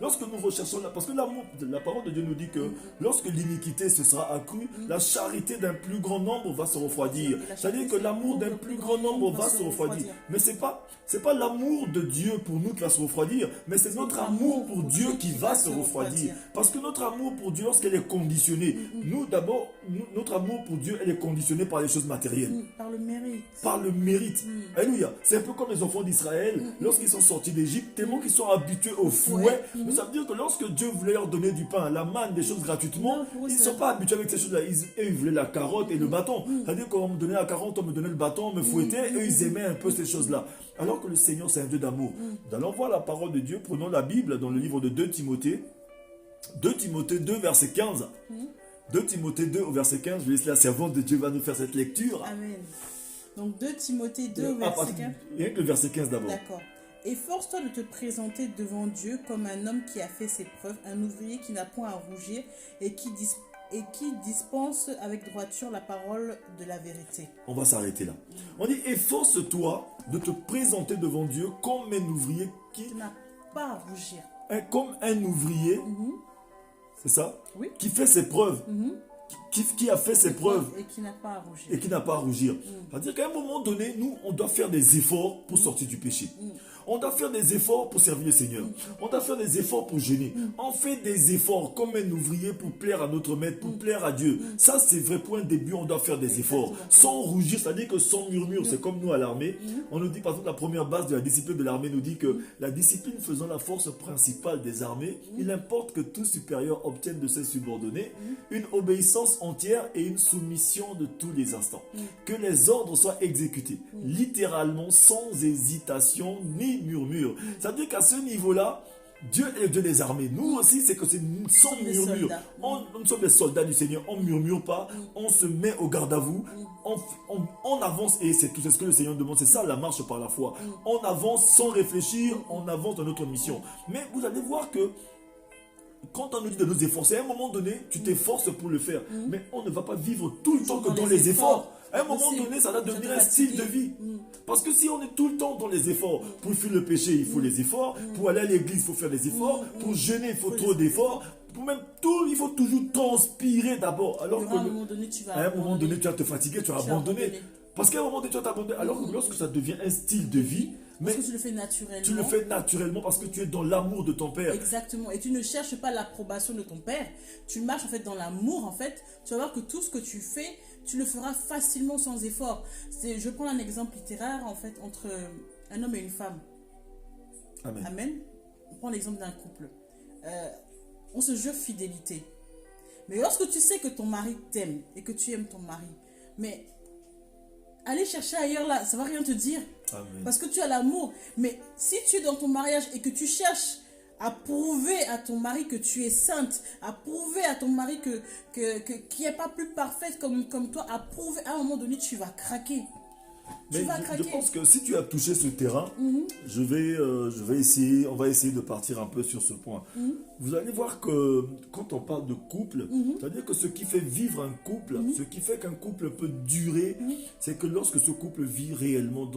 Lorsque nous recherchons, parce que la parole de Dieu nous dit que lorsque l'iniquité se sera accrue, la charité d'un plus grand nombre va se refroidir. C'est-à-dire que l'amour d'un plus grand nombre va se refroidir. Mais c'est pas l'amour de Dieu pour nous qui va se refroidir, mais c'est notre amour pour Dieu qui va se refroidir. Parce que notre amour pour Dieu, lorsqu'elle est conditionnée, nous d'abord, notre amour pour Dieu, elle est conditionnée par les choses matérielles. Par le mérite. Par le mérite. Alléluia. C'est un peu comme les enfants d'Israël, lorsqu'ils sont sortis d'Égypte, tellement qu'ils sont habitués au fouet. Mais ça veut dire que lorsque Dieu voulait leur donner du pain, la manne, des choses gratuitement, ils ne sont pas habitués avec ces choses-là. Ils voulaient la carotte et le bâton. C'est-à-dire qu'on me donnait la carotte, on me donnait le bâton, on me fouettait, eux ils aimaient un peu ces choses-là. Alors que le Seigneur, c'est un Dieu d'amour. Nous allons voir la parole de Dieu. Prenons la Bible dans le livre de 2 Timothée. 2 Timothée 2, verset 15. 2 Timothée 2, au verset 15. Je laisse la servante de Dieu va nous faire cette lecture. Amen. Donc 2 Timothée 2, verset 15. Rien que le verset 15 d'abord. D'accord. Efforce-toi de te présenter devant Dieu comme un homme qui a fait ses preuves, un ouvrier qui n'a point à rougir et qui dispense avec droiture la parole de la vérité. On va s'arrêter là. On dit, efforce-toi de te présenter devant Dieu comme un ouvrier qui n'a pas à rougir. Comme un ouvrier, c'est ça? Oui. Qui fait ses preuves. Qui a fait ses preuves. Et qui n'a pas à rougir. Et qui n'a pas à rougir. C'est-à-dire qu'à un moment donné, nous, on doit faire des efforts pour sortir du péché. On doit faire des efforts pour servir le Seigneur. On doit faire des efforts pour jeûner. On fait des efforts comme un ouvrier pour plaire à notre maître, pour plaire à Dieu. Ça, c'est vrai pour un début, on doit faire des efforts. Sans rougir, c'est-à-dire que sans murmure. C'est comme nous à l'armée. On nous dit, par exemple, la première base de la discipline de l'armée nous dit que la discipline faisant la force principale des armées, il importe que tout supérieur obtienne de ses subordonnés une obéissance entière et une soumission de tous les instants. Que les ordres soient exécutés, littéralement, sans hésitation ni murmure. Ça veut dire qu'à ce niveau-là, Dieu est le Dieu des armées. Nous aussi, c'est que c'est sans murmure. Nous sommes des soldats du Seigneur. On ne murmure pas. On se met au garde à vous. On avance et c'est tout ce que le Seigneur demande. C'est ça la marche par la foi. On avance sans réfléchir. On avance dans notre mission. Mais vous allez voir que quand on nous dit de nous efforcer, à un moment donné, tu t'efforces pour le faire. Mais on ne va pas vivre tout le temps que dans les efforts. À un moment donné, ça va devenir un style de vie. Parce que si on est tout le temps dans les efforts, pour fuir le péché, il faut les efforts. Pour aller à l'église, il faut faire des efforts. Pour jeûner, il faut trop d'efforts. Pour même tout, il faut toujours transpirer d'abord. Alors que à un moment donné, tu vas te fatiguer, tu vas abandonner. Parce qu'à un moment donné, tu vas t'abandonner. Alors que lorsque ça devient un style de vie, mais parce que tu le fais naturellement. Tu le fais naturellement parce que tu es dans l'amour de ton Père. Exactement. Et tu ne cherches pas l'approbation de ton Père. Tu marches en fait dans l'amour en fait. Tu vas voir que tout ce que tu fais, tu le feras facilement sans effort. Je prends un exemple littéraire en fait entre un homme et une femme. Amen. Amen. On prend l'exemple d'un couple. On se jure fidélité. Mais lorsque tu sais que ton mari t'aime et que tu aimes ton mari, mais aller chercher ailleurs là, ça ne va rien te dire. Amen. Parce que tu as l'amour. Mais si tu es dans ton mariage et que tu cherches à prouver à ton mari que tu es sainte, à prouver à ton mari qu'il n'est pas plus parfaite comme toi, à prouver, à un moment donné, tu vas craquer. Mais je pense que si tu as touché ce terrain, je vais essayer, on va essayer de partir un peu sur ce point. Vous allez voir que quand on parle de couple, c'est-à-dire que ce qui fait vivre un couple, ce qui fait qu'un couple peut durer, c'est que lorsque ce couple vit réellement,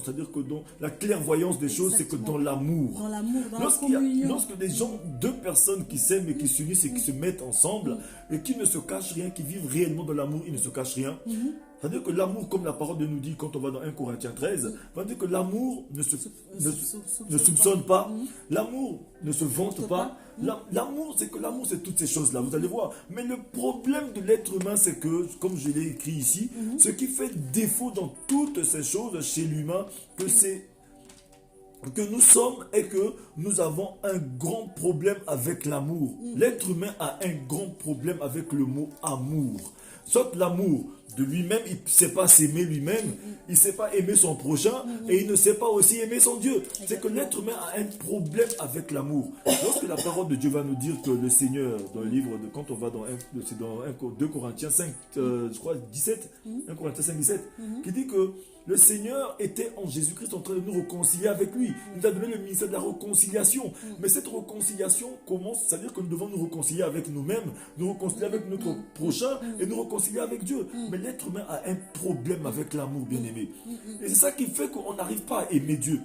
c'est-à-dire que dans la clairvoyance des choses, c'est que dans l'amour. Dans l'amour, dans la communion. Lorsque des gens, deux personnes qui s'aiment et qui s'unissent et qui se mettent ensemble, et qui ne se cachent rien, qui vivent réellement dans l'amour, ils ne se cachent rien. C'est-à-dire que l'amour, comme la parole de nous dit quand on va dans 1 Corinthiens 13, va dire que l'amour ne soupçonne pas, l'amour ne se vante pas. L'amour, c'est toutes ces choses-là, vous allez voir. Mais le problème de l'être humain, c'est que, comme je l'ai écrit ici, ce qui fait défaut dans toutes ces choses chez l'humain, que nous sommes et que nous avons un grand problème avec l'amour. L'être humain a un grand problème avec le mot amour. Sauf l'amour de lui-même, il ne sait pas s'aimer lui-même, il ne sait pas aimer son prochain et il ne sait pas aussi aimer son Dieu. C'est que l'être humain a un problème avec l'amour. Lorsque la parole de Dieu va nous dire que le Seigneur, dans le livre, quand on va dans 2 Corinthiens 5, je crois 17, 1 Corinthiens 5, 17, qui dit que le Seigneur était en Jésus-Christ en train de nous réconcilier avec lui. Il nous a donné le ministère de la réconciliation. Mais cette réconciliation commence, c'est-à-dire que nous devons nous réconcilier avec nous-mêmes, nous réconcilier avec notre prochain et nous réconcilier avec Dieu. Mais l'être humain a un problème avec l'amour, bien-aimé. Et c'est ça qui fait qu'on n'arrive pas à aimer Dieu.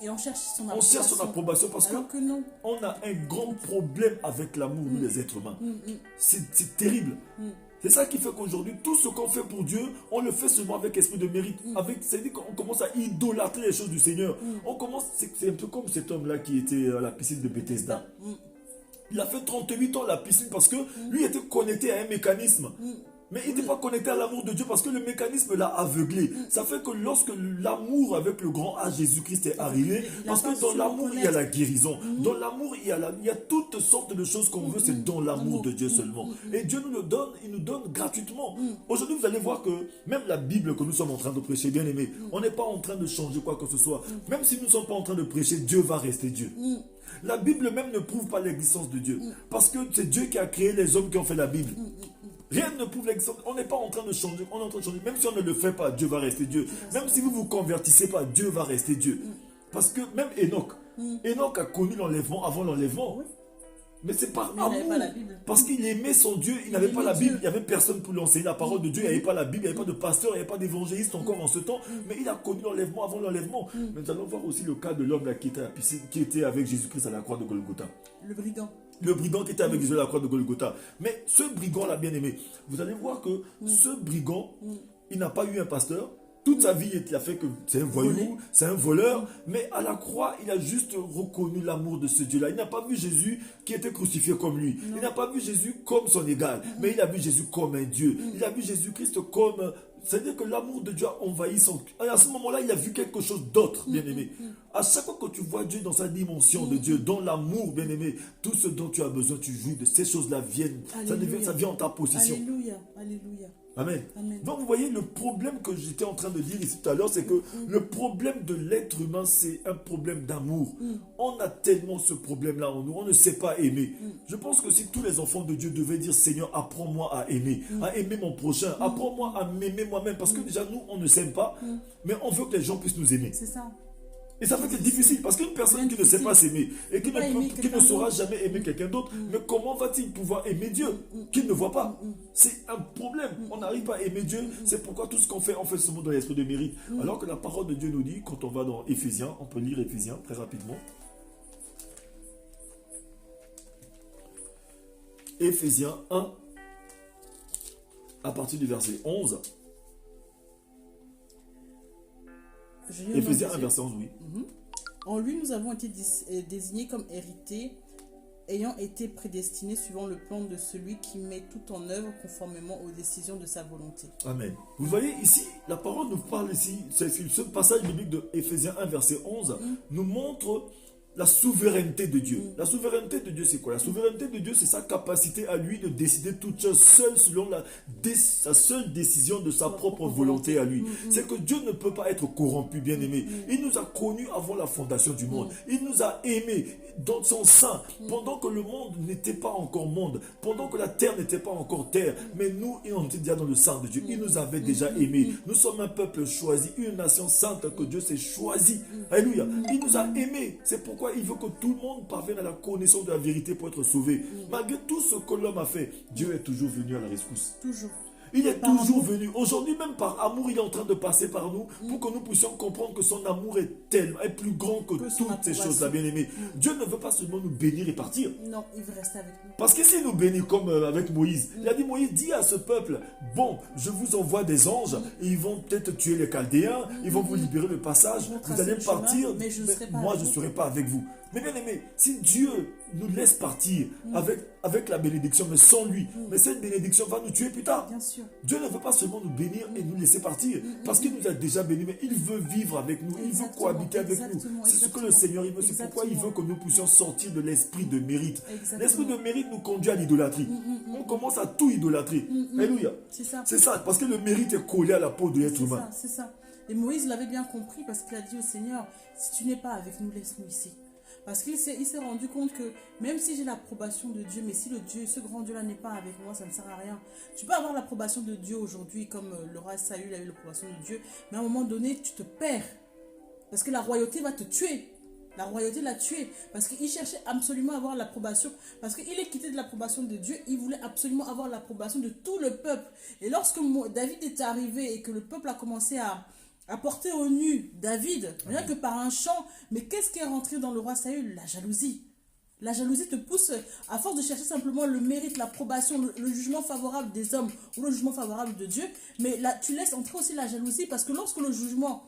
Et on cherche son approbation. On cherche son approbation parce qu'on a un grand problème avec l'amour, nous les êtres humains. C'est terrible. C'est ça qui fait qu'aujourd'hui, tout ce qu'on fait pour Dieu, on le fait seulement avec esprit de mérite. C'est-à-dire qu'on commence à idolâtrer les choses du Seigneur. C'est un peu comme cet homme-là qui était à la piscine de Bethesda. Il a fait 38 ans à la piscine parce que lui était connecté à un mécanisme. Mais il n'était pas connecté à l'amour de Dieu parce que le mécanisme l'a aveuglé. Ça fait que lorsque l'amour avec le grand A Jésus-Christ est arrivé, parce que dans l'amour il y a la guérison, dans l'amour il y a toutes sortes de choses qu'on veut, c'est dans l'amour de Dieu seulement. Et Dieu nous le donne, il nous donne gratuitement. Aujourd'hui vous allez voir que même la Bible que nous sommes en train de prêcher, bien aimé, on n'est pas en train de changer quoi que ce soit. Même si nous ne sommes pas en train de prêcher, Dieu va rester Dieu. La Bible même ne prouve pas l'existence de Dieu. Parce que c'est Dieu qui a créé les hommes qui ont fait la Bible. Rien ne prouve l'existence. On n'est pas en train de changer. On est en train de changer. Même si on ne le fait pas, Dieu va rester Dieu. Même si vous ne vous convertissez pas, Dieu va rester Dieu. Parce que même Enoch a connu l'enlèvement avant l'enlèvement. Mais c'est par amour. Parce qu'il aimait son Dieu. Il n'avait pas la Bible. Il n'y avait personne pour lui enseigner la parole de Dieu. Il n'y avait pas la Bible. Il n'y avait pas de pasteur. Il n'y avait pas d'évangéliste encore en ce temps. Mais il a connu l'enlèvement avant l'enlèvement. Mais nous allons voir aussi le cas de l'homme qui était à la piscine, qui était avec Jésus-Christ à la croix de Golgotha. Le brigand. Le brigand qui était avec Jésus à la croix de Golgotha. Mais ce brigand-là, bien aimé, vous allez voir que ce brigand, il n'a pas eu un pasteur. Toute sa vie, il a fait que c'est un voyou, c'est un voleur. Mais à la croix, il a juste reconnu l'amour de ce Dieu-là. Il n'a pas vu Jésus qui était crucifié comme lui. Il n'a pas vu Jésus comme son égal. Mais il a vu Jésus comme un Dieu. Il a vu Jésus-Christ comme... C'est-à-dire que l'amour de Dieu a envahi son... À ce moment-là, il a vu quelque chose d'autre, bien aimé. à chaque fois que tu vois Dieu dans sa dimension de Dieu, dans l'amour, bien-aimé, tout ce dont tu as besoin, tu jouis de ces choses-là viennent. Ça vient en ta possession. Alléluia. Alléluia. Amen. Amen. Donc vous voyez, le problème que j'étais en train de dire ici tout à l'heure, c'est que le problème de l'être humain, c'est un problème d'amour. On a tellement ce problème-là en nous, on ne sait pas aimer. Je pense que si tous les enfants de Dieu devaient dire, Seigneur, apprends-moi à aimer mon prochain, apprends-moi à m'aimer moi-même, parce que déjà nous, on ne s'aime pas, mais on veut que les gens puissent nous aimer. C'est ça. Et ça fait que c'est difficile, parce qu'une personne qui ne sait pas s'aimer et qui ne saura jamais aimer quelqu'un d'autre, mais comment va-t-il pouvoir aimer Dieu qu'il ne voit pas? C'est un problème. On n'arrive pas à aimer Dieu. C'est pourquoi tout ce qu'on fait, on fait seulement dans l'esprit de mérite. Alors que la parole de Dieu nous dit, quand on va dans Éphésiens, on peut lire Éphésiens très rapidement. Éphésiens 1, à partir du verset 11. Éphésiens 1, verset 11, oui. En lui, nous avons été désignés comme héritiers, ayant été prédestinés suivant le plan de celui qui met tout en œuvre conformément aux décisions de sa volonté. Amen. Vous voyez ici, la parole nous parle ici, ce passage biblique de Éphésiens 1, verset 11, nous montre la souveraineté de Dieu. La souveraineté de Dieu, c'est quoi? La souveraineté de Dieu, c'est sa capacité à lui de décider toute chose seule selon sa seule décision de sa propre volonté à lui. C'est que Dieu ne peut pas être corrompu, bien-aimé. Il nous a connus avant la fondation du monde. Il nous a aimés dans son sein, pendant que le monde n'était pas encore monde, pendant que la terre n'était pas encore terre. Mais nous, on était déjà dans le sang de Dieu. Il nous avait déjà aimés. Nous sommes un peuple choisi, une nation sainte que Dieu s'est choisi. Alléluia. Il nous a aimés. C'est pourquoi il veut que tout le monde parvienne à la connaissance de la vérité pour être sauvé. Malgré tout ce que l'homme a fait, Dieu est toujours venu à la rescousse. Toujours. Il est toujours venu. Aujourd'hui, même par amour, il est en train de passer par nous pour que nous puissions comprendre que son amour est plus grand que toutes ces choses-là, bien-aimés. Dieu ne veut pas seulement nous bénir et partir. Non, il veut rester avec nous. Parce que s'il nous bénit comme avec Moïse, il a dit, Moïse, dis à ce peuple, bon, je vous envoie des anges, et ils vont peut-être tuer les Chaldéens, ils vont vous libérer le passage, vous allez partir, mais moi je ne serai pas avec vous. Mais bien aimé, si Dieu nous laisse partir avec la bénédiction, mais sans lui, mais cette bénédiction va nous tuer plus tard. Bien sûr. Dieu ne veut pas seulement nous bénir et nous laisser partir, parce qu'il nous a déjà bénis, mais il veut vivre avec nous, il veut cohabiter avec nous. C'est ce que le Seigneur il veut, c'est pourquoi il veut que nous puissions sortir de l'esprit de mérite. L'esprit de mérite nous conduit à l'idolâtrie. On commence à tout idolâtrer. Alléluia. C'est ça, parce que le mérite est collé à la peau de l'être humain. C'est ça. Et Moïse l'avait bien compris parce qu'il a dit au Seigneur, si tu n'es pas avec nous, laisse-nous ici. Parce qu'il s'est rendu compte que même si j'ai l'approbation de Dieu, mais si ce grand Dieu-là n'est pas avec moi, ça ne sert à rien. Tu peux avoir l'approbation de Dieu aujourd'hui, comme le roi Saül a eu l'approbation de Dieu, mais à un moment donné, tu te perds. Parce que la royauté va te tuer. La royauté l'a tué. Parce qu'il cherchait absolument à avoir l'approbation. Parce qu'il est quitté de l'approbation de Dieu, il voulait absolument avoir l'approbation de tout le peuple. Et lorsque David est arrivé et que le peuple a commencé à porter au nu David, rien que par un chant. Mais qu'est-ce qui est rentré dans le roi Saül? La jalousie. La jalousie te pousse, à force de chercher simplement le mérite, l'approbation, le jugement favorable des hommes ou le jugement favorable de Dieu. Mais là, tu laisses entrer aussi la jalousie parce que lorsque le jugement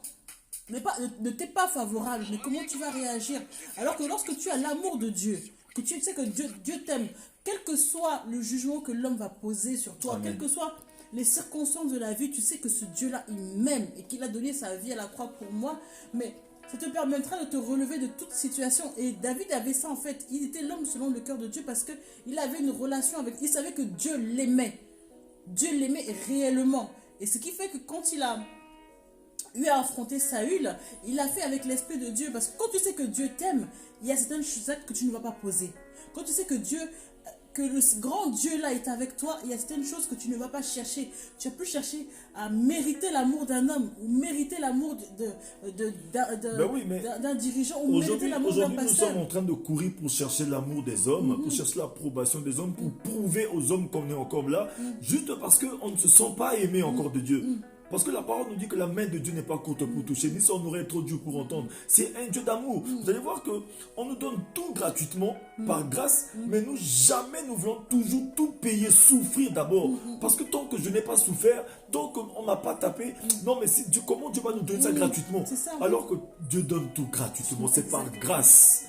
ne t'est pas favorable, mais comment tu vas réagir? Alors que lorsque tu as l'amour de Dieu, que tu sais que Dieu t'aime, quel que soit le jugement que l'homme va poser sur toi, Amen. quelles que soient les circonstances de la vie, tu sais que ce Dieu-là, il m'aime et qu'il a donné sa vie à la croix pour moi. Mais ça te permettra de te relever de toute situation. Et David avait ça en fait. Il était l'homme selon le cœur de Dieu parce qu'il avait une relation avec... Il savait que Dieu l'aimait. Dieu l'aimait réellement. Et ce qui fait que quand il a eu à affronter Saül, il l'a fait avec l'esprit de Dieu. Parce que quand tu sais que Dieu t'aime, il y a certaines choses que tu ne vas pas poser. Quand tu sais que le grand Dieu-là est avec toi, il y a certaines choses que tu ne vas pas chercher. Tu vas plus chercher à mériter l'amour d'un homme ou mériter l'amour d'un dirigeant ou mériter l'amour d'un pasteur. Aujourd'hui, nous sommes en train de courir pour chercher l'amour des hommes, pour chercher l'approbation des hommes, pour prouver aux hommes qu'on est encore là, juste parce qu'on ne se sent pas aimé encore de Dieu. Parce que la parole nous dit que la main de Dieu n'est pas courte pour toucher, ni son oreille trop dure pour entendre. C'est un Dieu d'amour. Vous allez voir qu'on nous donne tout gratuitement, par grâce, mais nous, jamais nous voulons toujours tout payer, souffrir d'abord. Parce que tant que je n'ai pas souffert, tant qu'on ne m'a pas tapé, non mais comment Dieu va nous donner ça gratuitement? Alors que Dieu donne tout gratuitement, c'est par grâce.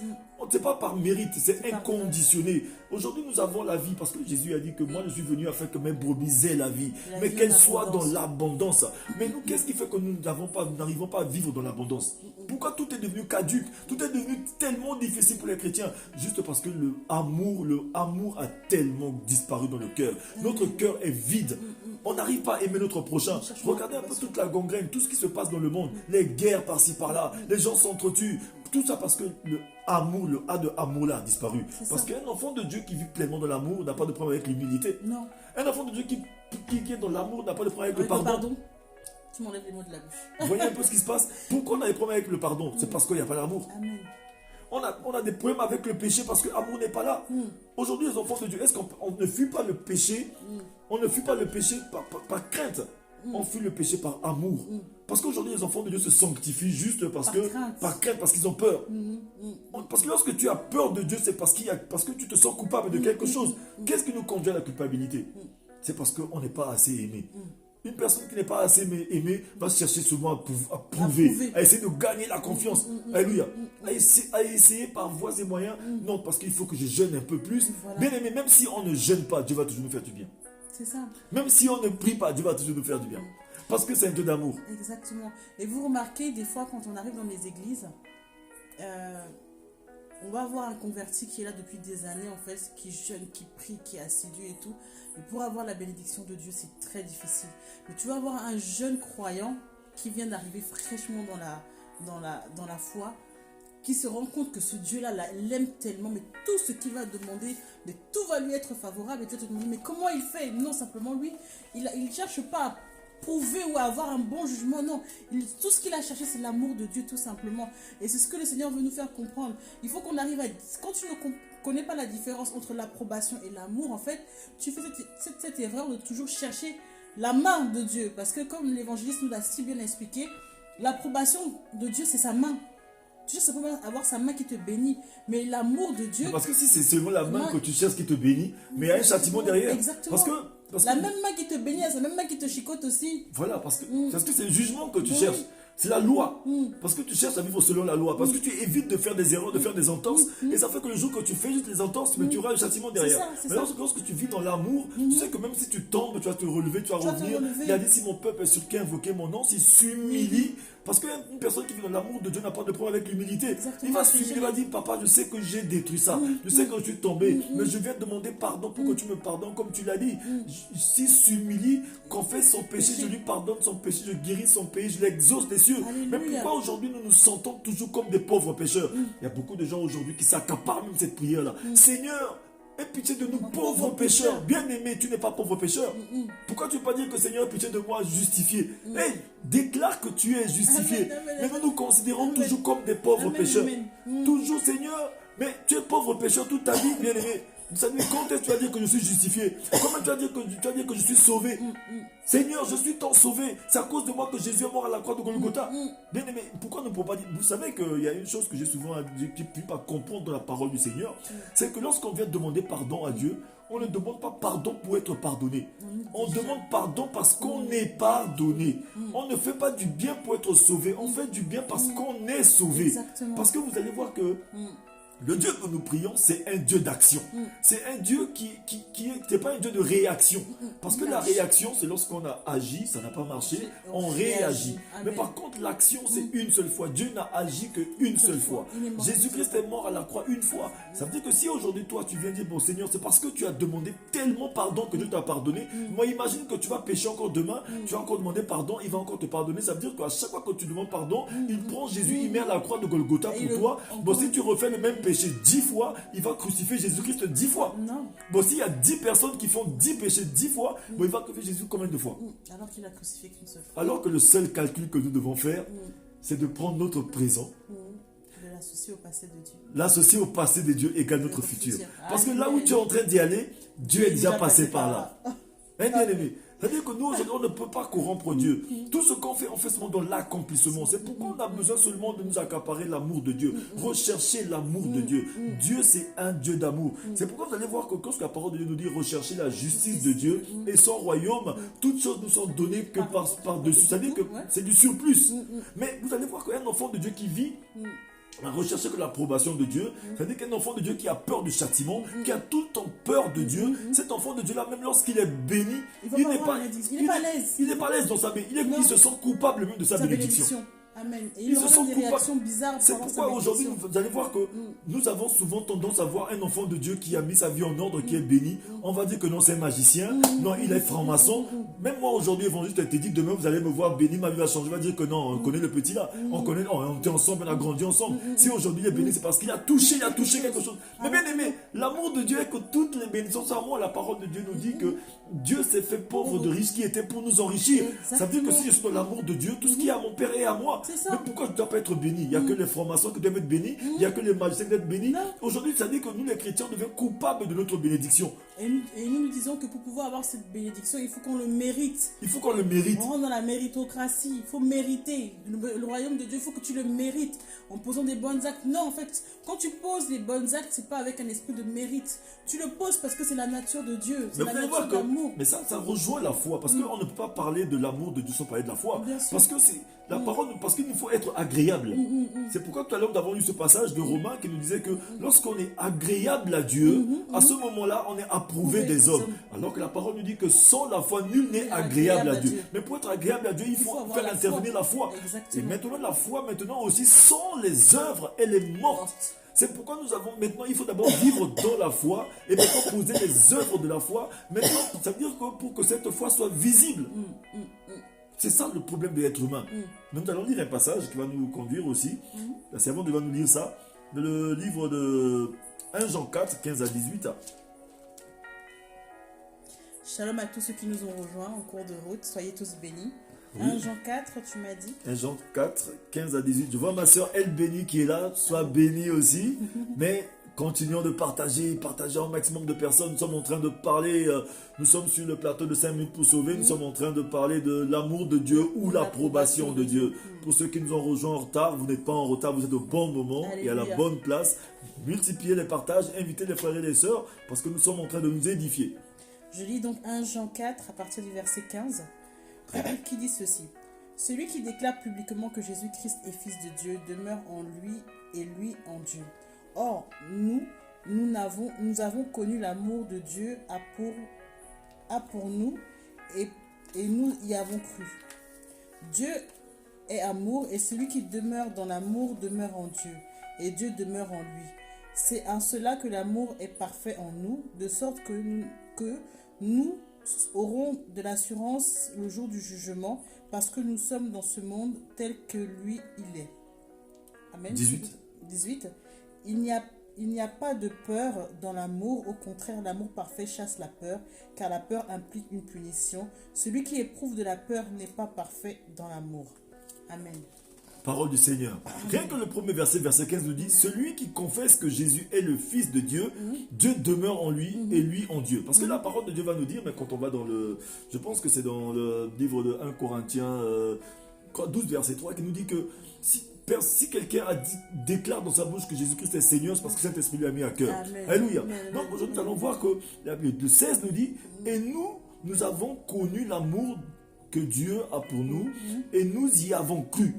c'est pas par mérite, c'est inconditionnel. Aujourd'hui, nous avons la vie parce que Jésus a dit que moi, je suis venu afin que mes brebis aient la vie, mais qu'elle soit dans l'abondance. Mais nous, qu'est-ce qui fait que nous n'arrivons pas à vivre dans l'abondance? Pourquoi tout est devenu caduque? Tout est devenu tellement difficile pour les chrétiens? Juste parce que le amour a tellement disparu dans le cœur. Notre cœur est vide. On n'arrive pas à aimer notre prochain. Regardez un peu toute la gangrène, tout ce qui se passe dans le monde, les guerres par-ci par-là, les gens s'entretuent. Tout ça parce que le A de amour là a disparu. Parce qu'un enfant de Dieu qui vit pleinement dans l'amour n'a pas de problème avec l'humilité. Non. Un enfant de Dieu qui est dans l'amour n'a pas de problème avec le pardon. Tu m'enlèves les mots de la bouche. Vous voyez un peu ce qui se passe? Pourquoi on a des problèmes avec le pardon? C'est parce qu'il n'y a pas l'amour. Amen. On a des problèmes avec le péché parce que l'amour n'est pas là. Aujourd'hui, les enfants de Dieu, est-ce qu'on ne fuit pas le péché? On ne fuit pas le péché par crainte. On fuit le péché par amour. Parce qu'aujourd'hui, les enfants de Dieu se sanctifient juste par crainte, parce qu'ils ont peur. Parce que lorsque tu as peur de Dieu, c'est parce que tu te sens coupable de quelque chose. Qu'est-ce qui nous conduit à la culpabilité? C'est parce qu'on n'est pas assez aimé. Une personne qui n'est pas assez aimée va chercher souvent à prouver, à essayer de gagner la confiance. Alléluia. À essayer par voies et moyens. Non, parce qu'il faut que je jeûne un peu plus. Voilà. Bien aimé, même si on ne jeûne pas, Dieu va toujours nous faire du bien. C'est ça. Même si on ne prie pas, Dieu va toujours nous faire du bien. Parce que c'est un Dieu d'amour. Exactement. Et vous remarquez, des fois, quand on arrive dans les églises, on va avoir un converti qui est là depuis des années, en fait, qui jeûne, qui prie, qui est assidu et tout. Mais pour avoir la bénédiction de Dieu, c'est très difficile. Mais tu vas avoir un jeune croyant qui vient d'arriver fraîchement dans la foi, qui se rend compte que ce Dieu-là l'aime tellement, mais tout ce qu'il va demander, mais tout va lui être favorable. Et tu te demandes, mais comment il fait? Non, simplement lui, il ne cherche pas à prouver ou à avoir un bon jugement, non. Tout ce qu'il a cherché, c'est l'amour de Dieu, tout simplement. Et c'est ce que le Seigneur veut nous faire comprendre. Il faut qu'on arrive à... Quand tu ne connais pas la différence entre l'approbation et l'amour, en fait, tu fais cette erreur de toujours chercher la main de Dieu. Parce que comme l'évangéliste nous l'a si bien expliqué, l'approbation de Dieu, c'est sa main. Tu cherches simplement avoir sa main qui te bénit. Mais l'amour de Dieu... Parce que si c'est seulement la main que tu cherches qui te bénit, mais il y a un châtiment derrière. Exactement. Parce que même main qui te bénit, c'est la même main qui te chicote aussi. Voilà, parce que c'est le jugement que tu cherches. C'est la loi. Parce que tu cherches à vivre selon la loi. Parce que tu évites de faire des erreurs, de faire des entorses. Et ça fait que le jour que tu fais juste les entorses, mais tu auras un châtiment derrière. Mais lorsque tu vis dans l'amour, tu sais que même si tu tombes, tu vas te relever, tu vas revenir. Il a dit, si mon peuple est sur qui invoquer mon nom, s'il s'humilie. Parce qu'une personne qui vit dans l'amour de Dieu n'a pas de problème avec l'humilité. Il va s'humilier, il va dire, papa, je sais que j'ai détruit ça. Je sais que je suis tombé. Mais je viens demander pardon pour que tu me pardonnes comme tu l'as dit. S'il s'humilie, confesse son péché, je lui pardonne son péché, je guéris son péché, je l'exauce des cieux. Mais pourquoi aujourd'hui nous nous sentons toujours comme des pauvres pécheurs? Il y a beaucoup de gens aujourd'hui qui s'accaparent même cette prière-là. Seigneur, aie pitié de nous, pauvres pécheurs. Bien-aimé, tu n'es pas pauvre pécheur. Pourquoi tu ne peux pas dire que Seigneur, aie pitié de moi, justifié? Hey, déclare que tu es justifié. Mais nous nous considérons toujours comme des pauvres pécheurs. Toujours, Seigneur, mais tu es pauvre pécheur toute ta vie, bien-aimé. Vous savez, quand est-ce que tu vas dire que je suis justifié? Comment tu vas dire que je suis sauvé? Seigneur, je suis tant sauvé. C'est à cause de moi que Jésus est mort à la croix de Golgotha. Bien aimé, pourquoi ne peut pas dire? Vous savez qu'il y a une chose que j'ai souvent pu pas comprendre dans la parole du Seigneur. C'est que lorsqu'on vient demander pardon à Dieu, on ne demande pas pardon pour être pardonné. On demande pardon parce qu'on est pardonné. On ne fait pas du bien pour être sauvé. On fait du bien parce qu'on est sauvé. Exactement. Parce que vous allez voir que le Dieu que nous prions, c'est un Dieu d'action. C'est un Dieu qui n'est pas un Dieu de réaction. Parce que la réaction, c'est lorsqu'on a agi, ça n'a pas marché, on réagit. Mais par contre, l'action, c'est une seule fois. Dieu n'a agi qu'une seule fois. Jésus-Christ est mort à la croix une fois. Ça veut dire que si aujourd'hui, toi, tu viens dire, bon Seigneur, c'est parce que tu as demandé tellement pardon que Dieu t'a pardonné. Moi, imagine que tu vas pécher encore demain, tu vas encore demander pardon, il va encore te pardonner. Ça veut dire qu'à chaque fois que tu demandes pardon, il prend Jésus, il met à la croix de Golgotha pour toi. Bon, si tu refais le même péché 10 fois, il va crucifier Jésus-Christ 10 fois. Non. Bon, s'il y a 10 personnes qui font 10 péchés 10 fois, bon, il va crucifier Jésus combien de fois? Alors qu'il a crucifié qu'une seule fois. Alors que le seul calcul que nous devons faire, c'est de prendre notre présent, de l'associer au passé de Dieu. L'associer au passé de Dieu égale notre futur. Parce que là où tu es en train d'y aller, Dieu est déjà passé par là. Hein, bien aimé? C'est-à-dire que nous, aujourd'hui, on ne peut pas corrompre Dieu. Tout ce qu'on fait seulement dans l'accomplissement. C'est pourquoi on a besoin seulement de nous accaparer l'amour de Dieu. Rechercher l'amour de Dieu. Dieu, c'est un Dieu d'amour. C'est pourquoi vous allez voir que quand la parole de Dieu nous dit rechercher la justice de Dieu et son royaume, toutes choses nous sont données que par-dessus. C'est-à-dire que c'est du surplus. Mais vous allez voir qu'un enfant de Dieu qui vit à rechercher que l'approbation de Dieu. C'est-à-dire qu'un enfant de Dieu qui a peur du châtiment, qui a tout le temps peur de Dieu, cet enfant de Dieu-là, même lorsqu'il est béni, il n'est pas à l'aise dans sa bénédiction. Il se sent coupable même de sa bénédiction. Amen. Et il aura des réactions bizarres. C'est pourquoi aujourd'hui, vous allez voir que nous avons souvent tendance à voir un enfant de Dieu qui a mis sa vie en ordre, qui est béni. On va dire que non, c'est un magicien. Non, il est franc-maçon. Même moi, aujourd'hui, évangéliste, te dit demain, vous allez me voir béni, ma vie va changer. On va dire que non, on connaît le petit là. On connaît, on était ensemble, on a grandi ensemble. Si aujourd'hui il est béni, c'est parce qu'il a touché quelque chose. Mais bien aimé, l'amour de Dieu est que toutes les bénédictions sont à moi. La parole de Dieu nous dit que Dieu s'est fait pauvre de riches qui étaient pour nous enrichir. Ça veut dire que si je suis dans l'amour de Dieu, tout ce qui est à mon Père est à moi. Mais pourquoi je ne dois pas être béni? Il n'y a que les francs-maçons qui doivent être bénis. Il n'y a que les magiciens qui doivent être bénis. Aujourd'hui, ça dit que nous, les chrétiens, devenons coupables de notre bénédiction. Et nous disons que pour pouvoir avoir cette bénédiction, il faut qu'on le mérite. Il faut qu'on le mérite. On rentre dans la méritocratie. Il faut mériter. Le royaume de Dieu, il faut que tu le mérites. En posant des bons actes. Non, en fait, quand tu poses les bons actes, ce n'est pas avec un esprit de mérite. Tu le poses parce que c'est la nature de Dieu. C'est la nature de l'amour. Mais ça rejoint la foi. Parce qu'on ne peut pas parler de l'amour de Dieu sans parler de la foi. Parce que c'est la parole, parce qu'il faut être agréable. C'est pourquoi tout à l'heure, nous avons lu ce passage de Romains qui nous disait que lorsqu'on est agréable à Dieu, à ce moment-là, on est approuvé des hommes. Alors que la parole nous dit que sans la foi, nul n'est agréable à Dieu. Mais pour être agréable à Dieu, il faut faire intervenir la foi. Et maintenant, la foi, maintenant aussi, sans les œuvres, elle est morte. C'est pourquoi nous avons maintenant, il faut d'abord vivre dans la foi et maintenant poser les œuvres de la foi. Maintenant, ça veut dire que pour que cette foi soit visible. C'est ça le problème de l'être humain. Nous allons lire un passage qui va nous conduire aussi. La servante va nous lire ça. Dans le livre de 1 Jean 4, 15 à 18. Shalom à tous ceux qui nous ont rejoints en cours de route. Soyez tous bénis. 1 Jean 4, tu m'as dit 1 Jean 4, 15 à 18. Je vois ma soeur Elle Bénie qui est là. Sois bénie aussi. Mais continuons de partager un maximum de personnes. Nous sommes en train de parler, nous sommes sur le plateau de 5 minutes pour sauver. Nous sommes en train de parler de l'amour de Dieu ou l'approbation de Dieu. Pour ceux qui nous ont rejoints en retard, vous n'êtes pas en retard, vous êtes au bon moment et à la bonne place. Multipliez les partages, invitez les frères et les sœurs parce que nous sommes en train de nous édifier. Je lis donc 1 Jean 4 à partir du verset 15 qui dit ceci. Celui qui déclare publiquement que Jésus-Christ est fils de Dieu demeure en lui et lui en Dieu. Or, nous avons connu l'amour de Dieu pour nous et nous y avons cru. Dieu est amour et celui qui demeure dans l'amour demeure en Dieu et Dieu demeure en lui. C'est en cela que l'amour est parfait en nous, de sorte que nous aurons de l'assurance le jour du jugement parce que nous sommes dans ce monde tel que lui il est. Amen. 18. Il n'y a pas de peur dans l'amour, au contraire, l'amour parfait chasse la peur, car la peur implique une punition. Celui qui éprouve de la peur n'est pas parfait dans l'amour. Amen. Parole du Seigneur. Rien que le premier verset, verset 15 nous dit, celui qui confesse que Jésus est le Fils de Dieu, Dieu demeure en lui et lui en Dieu. Parce que la parole de Dieu va nous dire, mais quand on va dans je pense que c'est dans le livre de 1 Corinthiens 12, verset 3, qui nous dit que si quelqu'un déclare dans sa bouche que Jésus-Christ est Seigneur, c'est parce que Saint-Esprit lui a mis à cœur. Alléluia. Donc aujourd'hui, nous allons voir que le 16 nous dit, et nous avons connu l'amour que Dieu a pour nous et nous y avons cru.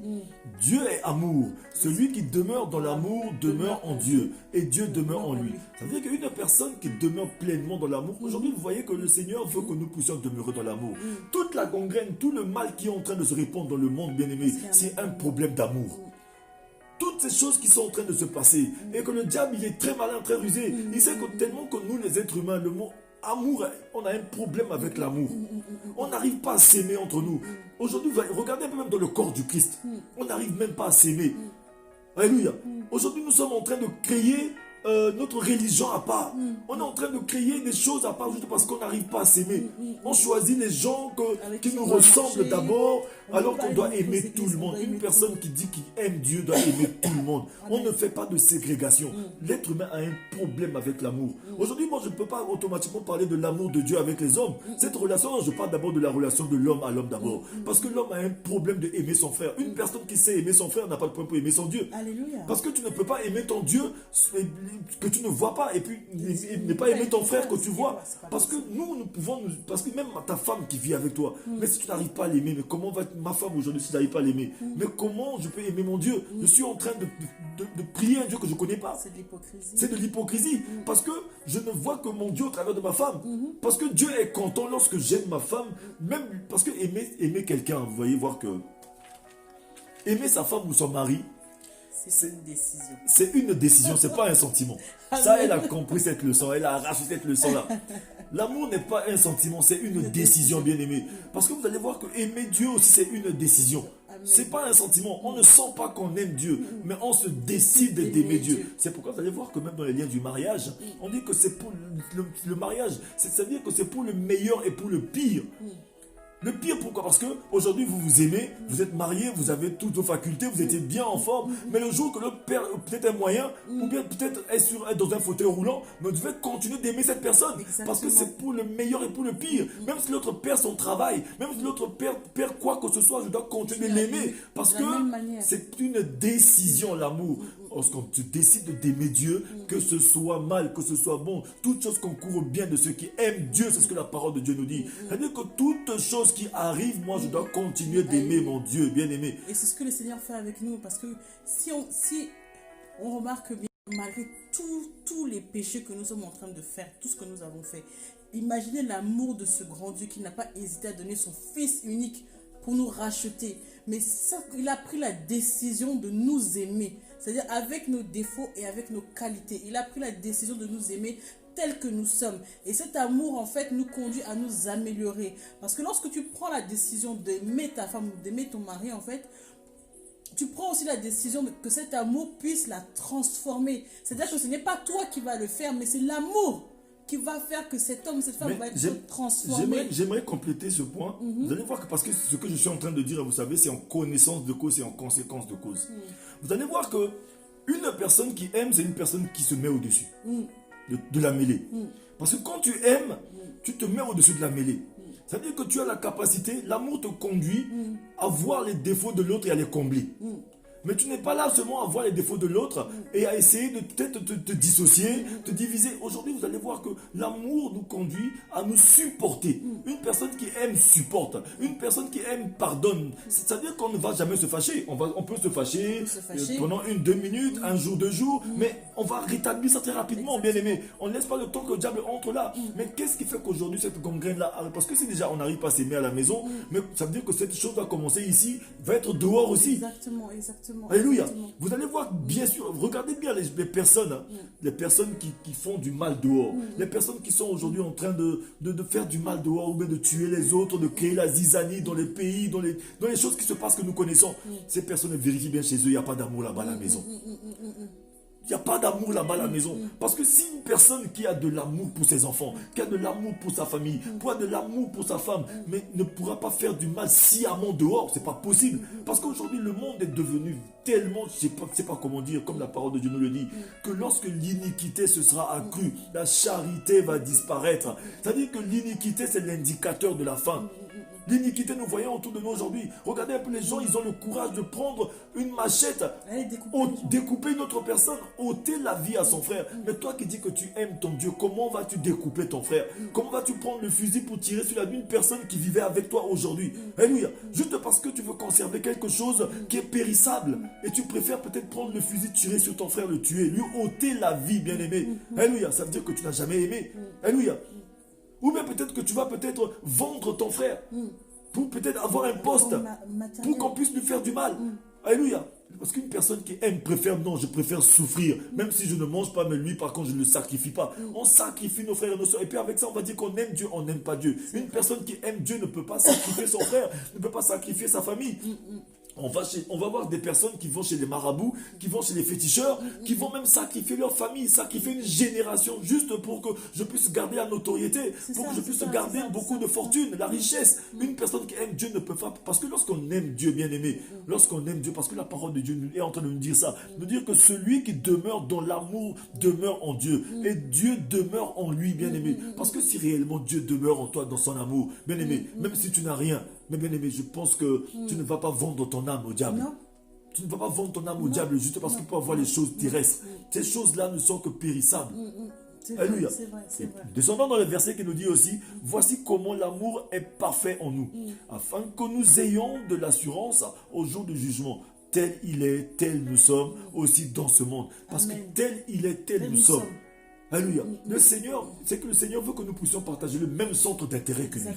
Dieu est amour. Celui qui demeure dans l'amour demeure en Dieu et Dieu demeure en lui. Ça veut dire qu'une personne qui demeure pleinement dans l'amour, aujourd'hui vous voyez que le Seigneur veut que nous puissions demeurer dans l'amour. Toute la gangrène, tout le mal qui est en train de se répandre dans le monde, bien-aimé, c'est un problème d'amour. Toutes ces choses qui sont en train de se passer et que le diable il est très malin, très rusé. Il sait que tellement que nous les êtres humains, le mot amour, on a un problème avec l'amour. On n'arrive pas à s'aimer entre nous. Aujourd'hui, regardez un peu même dans le corps du Christ. On n'arrive même pas à s'aimer. Alléluia. Aujourd'hui, nous sommes en train de créer notre religion à part. On est en train de créer des choses à part juste parce qu'on n'arrive pas à s'aimer. On choisit les gens qui nous ressemblent d'abord, alors qu'on doit aimer tout le monde. Une personne qui dit qu'il aime Dieu doit aimer tout le monde. On ne fait pas de ségrégation. L'être humain a un problème avec l'amour. Aujourd'hui, moi, je ne peux pas automatiquement parler de l'amour de Dieu avec les hommes. Cette relation, je parle d'abord de la relation de l'homme à l'homme d'abord. Parce que l'homme a un problème de aimer son frère. Une personne qui sait aimer son frère n'a pas de problème pour aimer son Dieu. Alléluia. Parce que tu ne peux pas aimer ton Dieu. que tu ne vois pas, et puis ne pas aimer ton frère que tu vois. Parce que nous pouvons, parce que même ta femme qui vit avec toi, mais si tu n'arrives pas à l'aimer, mais comment va ma femme aujourd'hui si je n'arrive pas à l'aimer? Mais comment je peux aimer mon Dieu? Je suis en train de prier un Dieu que je ne connais pas. C'est de l'hypocrisie. C'est de l'hypocrisie. Parce que je ne vois que mon Dieu au travers de ma femme. Parce que Dieu est content lorsque j'aime ma femme. Même parce que aimer quelqu'un, vous voyez, voir que aimer sa femme ou son mari, c'est une décision. C'est une décision, c'est pas un sentiment. Ça, elle a compris cette leçon, elle a arraché cette leçon-là. L'amour n'est pas un sentiment, c'est une décision, bien-aimé. Parce que vous allez voir que aimer Dieu aussi, c'est une décision. C'est pas un sentiment. On ne sent pas qu'on aime Dieu, mais on se décide d'aimer Dieu. C'est pourquoi vous allez voir que même dans les liens du mariage, on dit que c'est pour le mariage, c'est-à-dire que c'est pour le meilleur et pour le pire. Le pire, pourquoi? Parce qu'aujourd'hui, vous vous aimez, vous êtes mariés, vous avez toutes vos facultés, vous étiez bien en forme, mais le jour que l'autre perd peut-être un moyen, ou bien peut-être est dans un fauteuil roulant, mais vous devez continuer d'aimer cette personne. Exactement. Parce que c'est pour le meilleur et pour le pire. Même si l'autre perd son travail, même si l'autre perd quoi que ce soit, je dois continuer de l'aimer. Parce que c'est une décision, l'amour. Lorsqu'on tu décides d'aimer Dieu, que ce soit mal, que ce soit bon, toute chose concourt au bien de ceux qui aiment Dieu, c'est ce que la parole de Dieu nous dit. C'est-à-dire que toute chose qui arrive, moi je dois continuer d'aimer mon Dieu, bien aimé. Et c'est ce que le Seigneur fait avec nous, parce que si on remarque bien, malgré tous les péchés que nous sommes en train de faire, tout ce que nous avons fait, imaginez l'amour de ce grand Dieu qui n'a pas hésité à donner son Fils unique pour nous racheter. Mais ça, il a pris la décision de nous aimer. C'est-à-dire avec nos défauts et avec nos qualités. Il a pris la décision de nous aimer tels que nous sommes. Et cet amour, en fait, nous conduit à nous améliorer. Parce que lorsque tu prends la décision d'aimer ta femme ou d'aimer ton mari, en fait, tu prends aussi la décision que cet amour puisse la transformer. C'est-à-dire que ce n'est pas toi qui vas le faire, mais c'est l'amour qui va faire que cet homme, cette femme va être transformée. J'aimerais compléter ce point. Vous allez voir que parce que ce que je suis en train de dire, vous savez, c'est en connaissance de cause et en conséquence de cause. Vous allez voir que une personne qui aime, c'est une personne qui se met au-dessus de la mêlée. Parce que quand tu aimes, tu te mets au-dessus de la mêlée. C'est-à-dire que tu as la capacité, l'amour te conduit à voir les défauts de l'autre et à les combler. Mais tu n'es pas là seulement à voir les défauts de l'autre et à essayer de peut-être te dissocier, te diviser. Aujourd'hui, vous allez voir que l'amour nous conduit à nous supporter. Une personne qui aime supporte. Une personne qui aime pardonne. C'est-à-dire qu'on ne va jamais se fâcher. On peut se fâcher pendant 1-2 minutes, un jour, 2 jours, mais on va rétablir ça très rapidement, bien aimé. On ne laisse pas le temps que le diable entre là. Mais qu'est-ce qui fait qu'aujourd'hui cette gangrène-là, parce que si déjà on n'arrive pas à s'aimer à la maison, mais ça veut dire que cette chose va commencer ici, va être dehors aussi. Exactement. Alléluia. Vous allez voir, bien sûr, regardez bien les personnes, les personnes qui font du mal dehors, les personnes qui sont aujourd'hui en train de faire du mal dehors, ou bien de tuer les autres, de créer la zizanie dans les pays, dans les choses qui se passent que nous connaissons. Ces personnes, vérifient bien chez eux, il n'y a pas d'amour là-bas à la maison. Il n'y a pas d'amour là-bas à la maison. Parce que si une personne qui a de l'amour pour ses enfants, qui a de l'amour pour sa famille, qui a de l'amour pour sa femme, mais ne pourra pas faire du mal sciemment dehors, c'est pas possible. Parce qu'aujourd'hui, le monde est devenu tellement, je ne sais pas comment dire, comme la parole de Dieu nous le dit, que lorsque l'iniquité se sera accrue, la charité va disparaître. C'est-à-dire que l'iniquité, c'est l'indicateur de la fin. L'iniquité, nous voyons autour de nous aujourd'hui. Regardez un peu les gens, ils ont le courage de prendre une machette, découper une autre personne, ôter la vie à son frère. Mais toi qui dis que tu aimes ton Dieu, comment vas-tu découper ton frère? Comment vas-tu prendre le fusil pour tirer sur la vie d'une personne qui vivait avec toi aujourd'hui? Alléluia. Juste parce que tu veux conserver quelque chose qui est périssable. Et tu préfères peut-être prendre le fusil, tirer sur ton frère, le tuer, lui ôter la vie, bien aimé. Alléluia. Ça veut dire que tu n'as jamais aimé. Alléluia. Ou bien peut-être que tu vas peut-être vendre ton frère pour peut-être avoir un poste, pour qu'on puisse lui faire du mal. Alléluia. Parce qu'une personne qui aime préfère, non, je préfère souffrir. Même si je ne mange pas, mais lui, par contre, je ne le sacrifie pas. On sacrifie nos frères et nos soeurs. Et puis avec ça, on va dire qu'on aime Dieu, on n'aime pas Dieu. Une personne qui aime Dieu ne peut pas sacrifier son frère, ne peut pas sacrifier sa famille. On va voir des personnes qui vont chez les marabouts, qui vont chez les féticheurs, qui vont même sacrifier leur famille, sacrifier une génération juste pour que je puisse garder la notoriété, pour que je puisse garder beaucoup de fortune, la richesse. Une personne qui aime Dieu ne peut pas, parce que lorsqu'on aime Dieu, bien aimé, lorsqu'on aime Dieu, parce que la parole de Dieu est en train de nous dire ça, nous dire que celui qui demeure dans l'amour demeure en Dieu, et Dieu demeure en lui, bien aimé. Parce que si réellement Dieu demeure en toi dans son amour, bien aimé, même si tu n'as rien, mais bien aimé, je pense que tu ne vas pas vendre ton âme au diable. Non. Tu ne vas pas vendre ton âme au diable juste parce qu'il peut avoir les choses terrestres. Ces choses-là ne sont que périssables. Alléluia. C'est vrai. Descendons dans le verset qui nous dit aussi, voici comment l'amour est parfait en nous, afin que nous ayons de l'assurance au jour du jugement. Tel il est, tel nous sommes aussi dans ce monde. Parce que tel il est, tel nous sommes. Alléluia. Le Seigneur, c'est que le Seigneur veut que nous puissions partager le même centre d'intérêt que lui.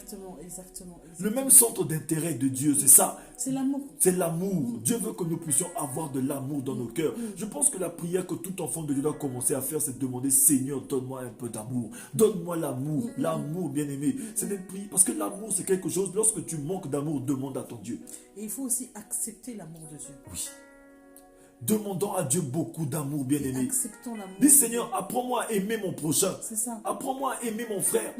Exactement. Le même centre d'intérêt de Dieu, c'est ça. C'est l'amour. C'est l'amour. Dieu veut que nous puissions avoir de l'amour dans nos cœurs. Je pense que la prière que tout enfant de Dieu doit commencer à faire, c'est de demander, Seigneur, donne-moi un peu d'amour. Donne-moi l'amour. L'amour, bien-aimé. C'est d'être prié. Parce que l'amour, c'est quelque chose, lorsque tu manques d'amour, demande à ton Dieu. Et il faut aussi accepter l'amour de Dieu. Oui. Demandons à Dieu beaucoup d'amour, bien-aimé. Acceptons l'amour. Dis, Seigneur, apprends-moi à aimer mon prochain. C'est ça. Apprends-moi à aimer mon frère.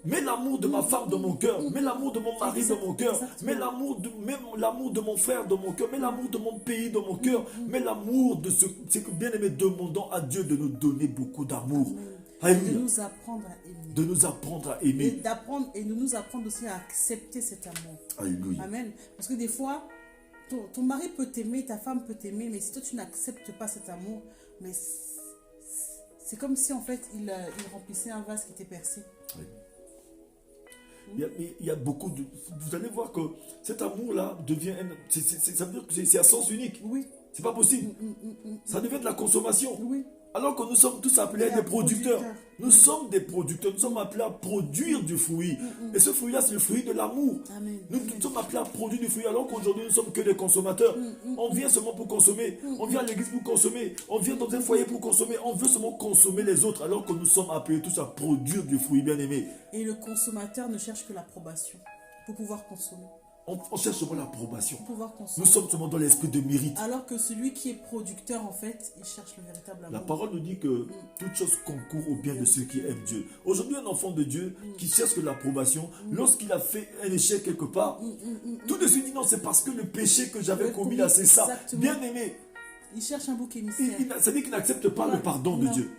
Mets l'amour de ma femme dans mon cœur. Mets l'amour de mon mari dans mon cœur. Mets l'amour de mon frère dans mon cœur. Mets l'amour de mon pays dans mon cœur. Mets l'amour de ce... C'est que, bien-aimé, demandons à Dieu de nous donner beaucoup d'amour. De nous apprendre à aimer. De nous apprendre à aimer. Et de nous apprendre aussi à accepter cet amour. Alléluia. Amen. Parce que des fois... Ton mari peut t'aimer, ta femme peut t'aimer, mais si toi tu n'acceptes pas cet amour, mais c'est comme si en fait il remplissait un vase qui était percé. Oui. Il y a beaucoup de... Vous allez voir que cet amour-là devient... ça veut dire que c'est à sens unique. Oui. C'est pas possible. Ça devient de la consommation. Oui. Alors que nous sommes tous appelés à être des producteurs. Nous sommes des producteurs. Nous sommes appelés à produire du fruit. Et ce fruit-là, c'est le fruit de l'amour. Nous sommes appelés à produire du fruit. Alors qu'aujourd'hui, nous ne sommes que des consommateurs. On vient seulement pour consommer. On vient à l'église pour consommer. On vient dans un foyer pour consommer. On veut seulement consommer les autres. Alors que nous sommes appelés tous à produire du fruit, bien-aimé. Et le consommateur ne cherche que l'approbation pour pouvoir consommer. On cherche seulement l'approbation. Nous sommes seulement dans l'esprit de mérite. Alors que celui qui est producteur, en fait, il cherche le véritable amour. La parole nous dit que toute chose concourt au bien de ceux qui aiment Dieu. Aujourd'hui, un enfant de Dieu qui cherche l'approbation, lorsqu'il a fait un échec quelque part, tout de suite dit non, c'est parce que le péché que j'avais commis là, c'est ça. Bien aimé. Il cherche un bouc émissaire. Ça dit qu'il n'accepte pas le pardon de Dieu.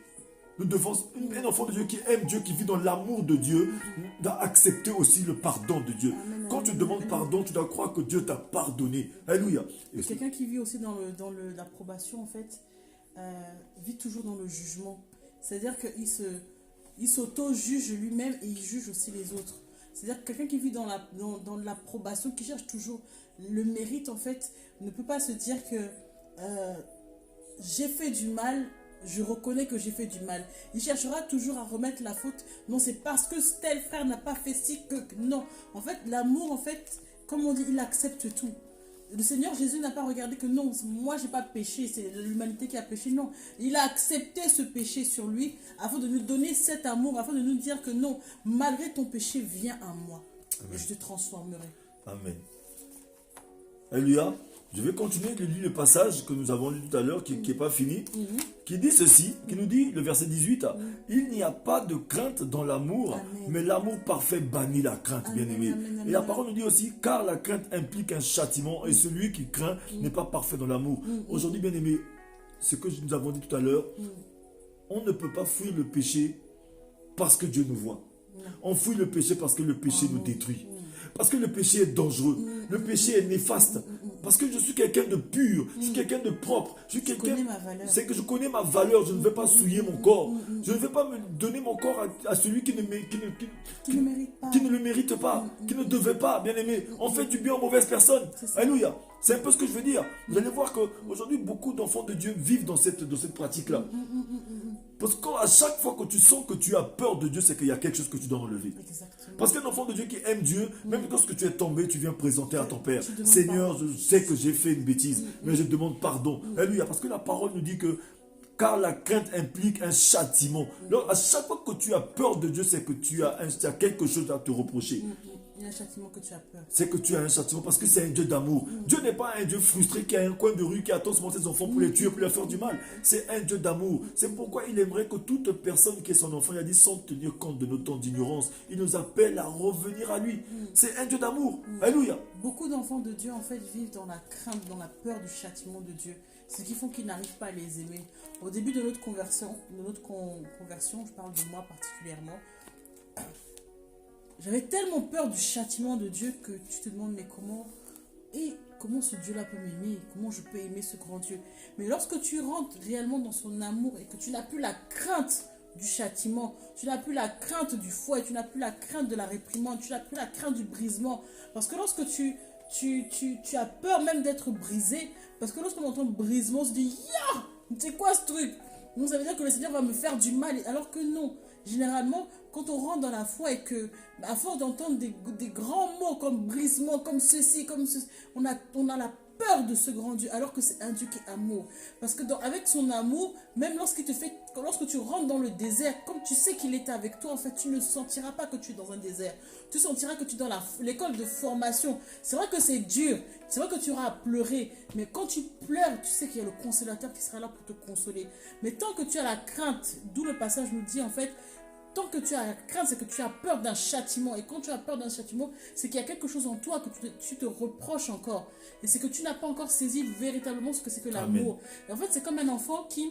Nous devons, un enfant de Dieu qui aime Dieu, qui vit dans l'amour de Dieu, doit accepter aussi le pardon de Dieu. Quand tu demandes pardon, tu dois croire que Dieu t'a pardonné. Alléluia. Quelqu'un qui vit aussi dans l'approbation, en fait, vit toujours dans le jugement. C'est-à-dire qu'il s'auto-juge lui-même et il juge aussi les autres. C'est-à-dire que quelqu'un qui vit dans l'approbation, qui cherche toujours le mérite, en fait, ne peut pas se dire que j'ai fait du mal. Je reconnais que j'ai fait du mal. Il cherchera toujours à remettre la faute. Non, c'est parce que tel frère n'a pas fait ci que... Non. En fait, l'amour, en fait, comme on dit, il accepte tout. Le Seigneur Jésus n'a pas regardé que non, moi, j'ai pas péché. C'est l'humanité qui a péché. Non. Il a accepté ce péché sur lui afin de nous donner cet amour, afin de nous dire que non, malgré ton péché, viens à moi. Amen. Et je te transformerai. Amen. Alléluia. Je vais continuer de lire le passage que nous avons lu tout à l'heure, qui n'est pas fini, qui dit ceci, qui nous dit, le verset 18, il n'y a pas de crainte dans l'amour, mais l'amour parfait bannit la crainte, bien-aimé. Et la parole nous dit aussi, car la crainte implique un châtiment, et celui qui craint n'est pas parfait dans l'amour. Aujourd'hui, bien-aimé, ce que nous avons dit tout à l'heure, on ne peut pas fuir le péché parce que Dieu nous voit. On fuit le péché parce que le péché nous détruit. Parce que le péché est dangereux. Le péché est néfaste. Parce que je suis quelqu'un de pur. Je suis quelqu'un de propre. C'est que je connais ma valeur. Je ne vais pas souiller mon corps. Je ne vais pas me donner mon corps à celui qui ne le mérite pas. Qui ne devait pas, bien aimé. On fait du bien aux mauvaises personnes. Alléluia. C'est un peu ce que je veux dire. Vous allez voir qu'aujourd'hui, beaucoup d'enfants de Dieu vivent dans cette pratique-là. Parce qu'à chaque fois que tu sens que tu as peur de Dieu, c'est qu'il y a quelque chose que tu dois enlever. Exactement. Parce qu'un enfant de Dieu qui aime Dieu, même lorsque tu es tombé, tu viens présenter à ton Père. Seigneur, je sais que j'ai fait une bêtise, mais je demande pardon. Alléluia. Parce que la parole nous dit que car la crainte implique un châtiment. Donc, à chaque fois que tu as peur de Dieu, c'est que tu as quelque chose à te reprocher. Il y a un châtiment que tu as peur. C'est que tu as un châtiment parce que c'est un Dieu d'amour. Dieu n'est pas un Dieu frustré qui a un coin de rue, qui attend seulement ses enfants pour les tuer, pour leur faire du mal. C'est un Dieu d'amour. C'est pourquoi il aimerait que toute personne qui est son enfant, il a dit sans tenir compte de nos temps d'ignorance, il nous appelle à revenir à lui. C'est un Dieu d'amour. Alléluia. Beaucoup d'enfants de Dieu en fait vivent dans la crainte, dans la peur du châtiment de Dieu. Ce qui font qu'ils n'arrivent pas à les aimer. Au début de notre conversion, je parle de moi particulièrement, j'avais tellement peur du châtiment de Dieu que tu te demandes mais comment. Et comment ce Dieu-là peut m'aimer? Comment je peux aimer ce grand Dieu? Mais lorsque tu rentres réellement dans son amour et que tu n'as plus la crainte du châtiment, tu n'as plus la crainte du fouet, tu n'as plus la crainte de la réprimande, tu n'as plus la crainte du brisement. Parce que lorsque tu as peur même d'être brisé, parce que lorsqu'on entend brisement, on se dit, ya, c'est quoi ce truc? Donc ça veut dire que le Seigneur va me faire du mal, alors que non. Généralement, quand on rentre dans la foi et que, à force d'entendre des grands mots comme brisement, comme ceci, on a la peur de ce grand Dieu, alors que c'est un Dieu qui est amour. Parce que avec son amour, même lorsque tu rentres dans le désert, comme tu sais qu'il est avec toi, en fait, tu ne sentiras pas que tu es dans un désert. Tu sentiras que tu es dans l'école de formation. C'est vrai que c'est dur, c'est vrai que tu auras à pleurer, mais quand tu pleures, tu sais qu'il y a le consolateur qui sera là pour te consoler. Mais tant que tu as la crainte, d'où le passage nous dit, en fait, tant que tu as la crainte, c'est que tu as peur d'un châtiment. Et quand tu as peur d'un châtiment, c'est qu'il y a quelque chose en toi que tu te reproches encore. Et c'est que tu n'as pas encore saisi véritablement ce que c'est que l'amour. Et en fait, c'est comme un enfant qui